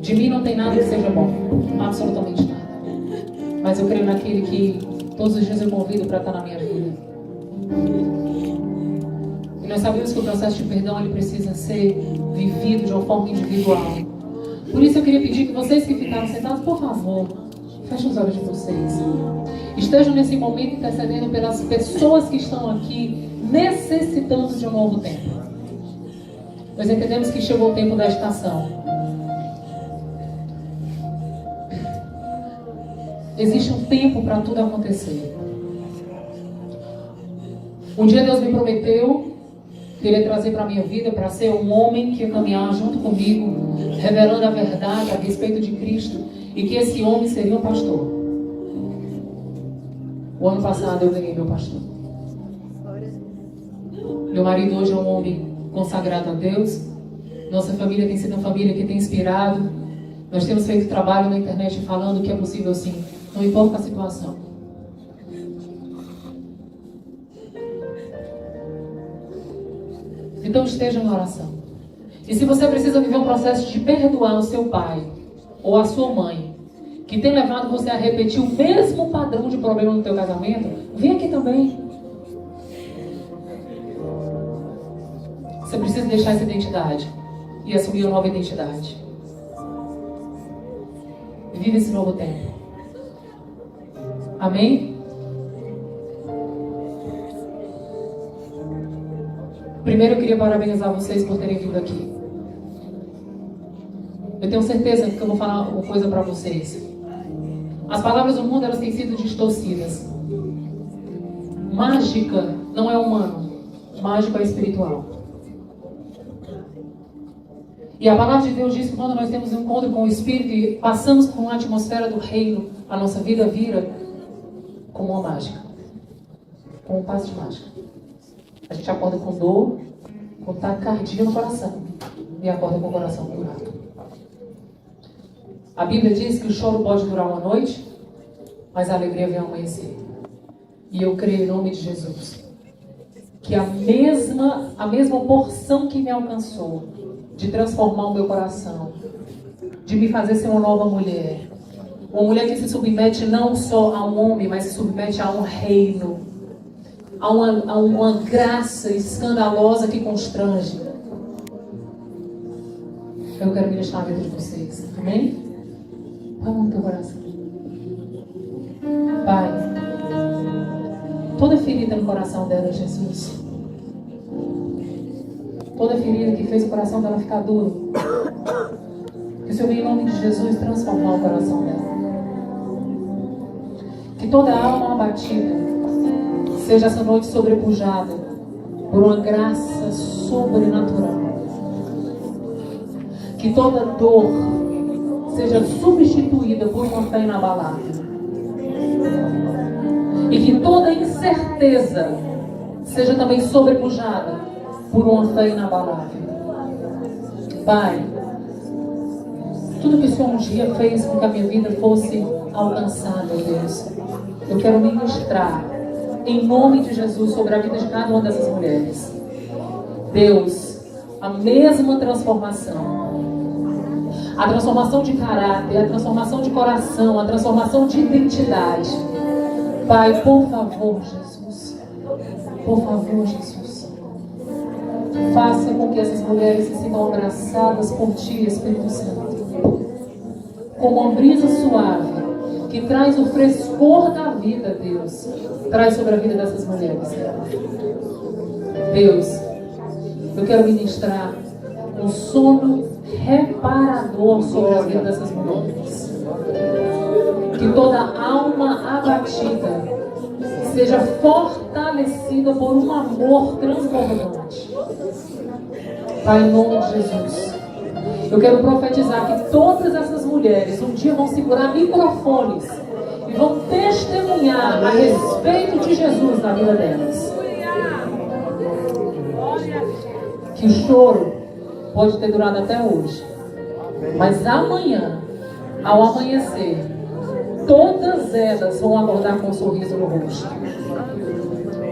De mim não tem nada que seja bom. Absolutamente nada. Mas eu creio naquele que todos os dias eu convido para estar na minha vida. E nós sabemos que o processo de perdão ele precisa ser vivido de uma forma individual. Por isso eu queria pedir que vocês que ficaram sentados, por favor, fechem os olhos de vocês. Estejam nesse momento intercedendo pelas pessoas que estão aqui necessitando de um novo tempo. Nós entendemos que chegou o tempo da estação. Existe um tempo para tudo acontecer. Um dia Deus me prometeu que Ele ia trazer para a minha vida para ser um homem que ia caminhar junto comigo, revelando a verdade a respeito de Cristo, e que esse homem seria um pastor. O ano passado eu ganhei meu pastor. Meu marido hoje é um homem consagrado a Deus. Nossa família tem sido uma família que tem inspirado. Nós temos feito trabalho na internet falando que é possível sim, não importa a situação. Então esteja na oração. E se você precisa viver um processo de perdoar o seu pai ou a sua mãe, que tem levado você a repetir o mesmo padrão de problema no teu casamento, vem aqui também. Você precisa deixar essa identidade e assumir uma nova identidade. Vive esse novo tempo. Amém? Primeiro eu queria parabenizar vocês por terem vindo aqui. Eu tenho certeza que eu vou falar uma coisa para vocês. As palavras do mundo, elas têm sido distorcidas. Mágica não é humano. Mágica é espiritual. E a palavra de Deus diz que quando nós temos um encontro com o Espírito e passamos por uma atmosfera do reino, a nossa vida vira como uma mágica. Como um passe de mágica. A gente acorda com dor, com taquicardia no coração. E acorda com o coração curado. A Bíblia diz que o choro pode durar uma noite, mas a alegria vem ao amanhecer. E eu creio em nome de Jesus que a mesma porção que me alcançou de transformar o meu coração, de me fazer ser uma nova mulher, uma mulher que se submete não só a um homem, mas se submete a um reino, a uma graça escandalosa que constrange. Eu quero ministrar a vida de vocês. Amém? Vamos no teu coração. Pai, toda ferida no coração dela, Jesus, toda ferida que fez o coração dela ficar duro, que o Senhor venha em nome de Jesus transformar o coração dela. Que toda alma abatida seja essa noite sobrepujada por uma graça sobrenatural. Que toda dor seja substituída por uma fé inabalável. E que toda incerteza seja também sobrepujada por uma fé inabalável. Pai, tudo que o Senhor um dia fez com que a minha vida fosse alcançada, Deus, eu quero ministrar em nome de Jesus sobre a vida de cada uma dessas mulheres. Deus, a mesma transformação. A transformação de caráter, a transformação de coração, a transformação de identidade. Pai, por favor, Jesus. Por favor, Jesus. Faça com que essas mulheres se sintam abraçadas por Ti, Espírito Santo. Como uma brisa suave que traz o frescor da vida, Deus. Traz sobre a vida dessas mulheres. Deus, eu quero ministrar um sono reparador sobre a vida dessas mulheres. Que toda alma abatida seja fortalecida por um amor transbordante. Pai, em nome de Jesus, eu quero profetizar que todas essas mulheres um dia vão segurar microfones e vão testemunhar a respeito de Jesus na vida delas. Que o choro pode ter durado até hoje, mas amanhã, ao amanhecer, todas elas vão acordar com um sorriso no rosto.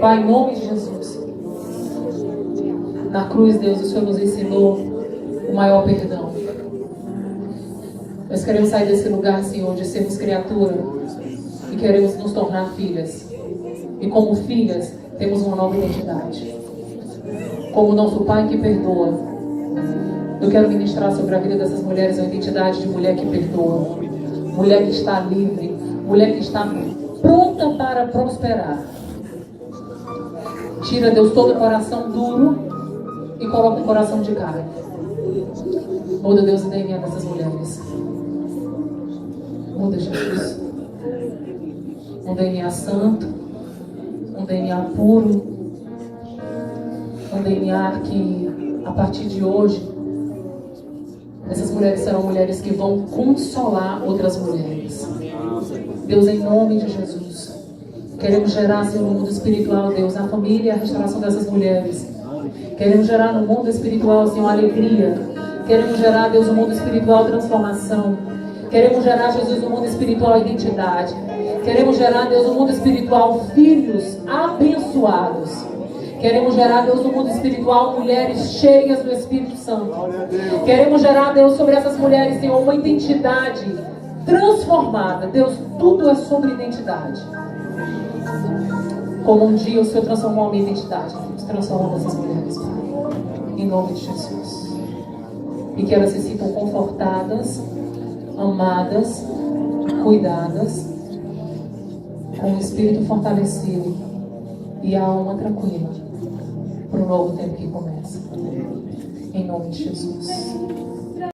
Pai, em nome de Jesus, na cruz, Deus, o Senhor nos ensinou o maior perdão. Nós queremos sair desse lugar, Senhor, de sermos criatura e queremos nos tornar filhas. E como filhas, temos uma nova identidade. Como nosso Pai que perdoa, eu quero ministrar sobre a vida dessas mulheres a identidade de mulher que perdoa, mulher que está livre, mulher que está pronta para prosperar. Tira, Deus, todo o coração duro e coloca um coração de carne. Muda, Deus, o DNA dessas mulheres. Muda, Jesus. Um DNA santo, um DNA puro, um DNA que, a partir de hoje, essas mulheres serão mulheres que vão consolar outras mulheres. Deus, em nome de Jesus, queremos gerar, Senhor, no mundo espiritual, Deus, a família e a restauração dessas mulheres. Queremos gerar no mundo espiritual, Senhor, alegria. Queremos gerar, Deus, no mundo espiritual transformação. Queremos gerar, Jesus, no mundo espiritual identidade. Queremos gerar, Deus, no mundo espiritual filhos abençoados. Queremos gerar, Deus, no mundo espiritual mulheres cheias do Espírito Santo. Queremos gerar, Deus, sobre essas mulheres, Senhor, uma identidade transformada. Deus, tudo é sobre identidade. Como um dia o Senhor transformou a minha identidade, Deus, transformou essas mulheres, Pai. Em nome de Jesus. E que elas se sintam confortadas, amadas, cuidadas, com o espírito fortalecido e a alma tranquila para o novo tempo que começa. Em nome de Jesus.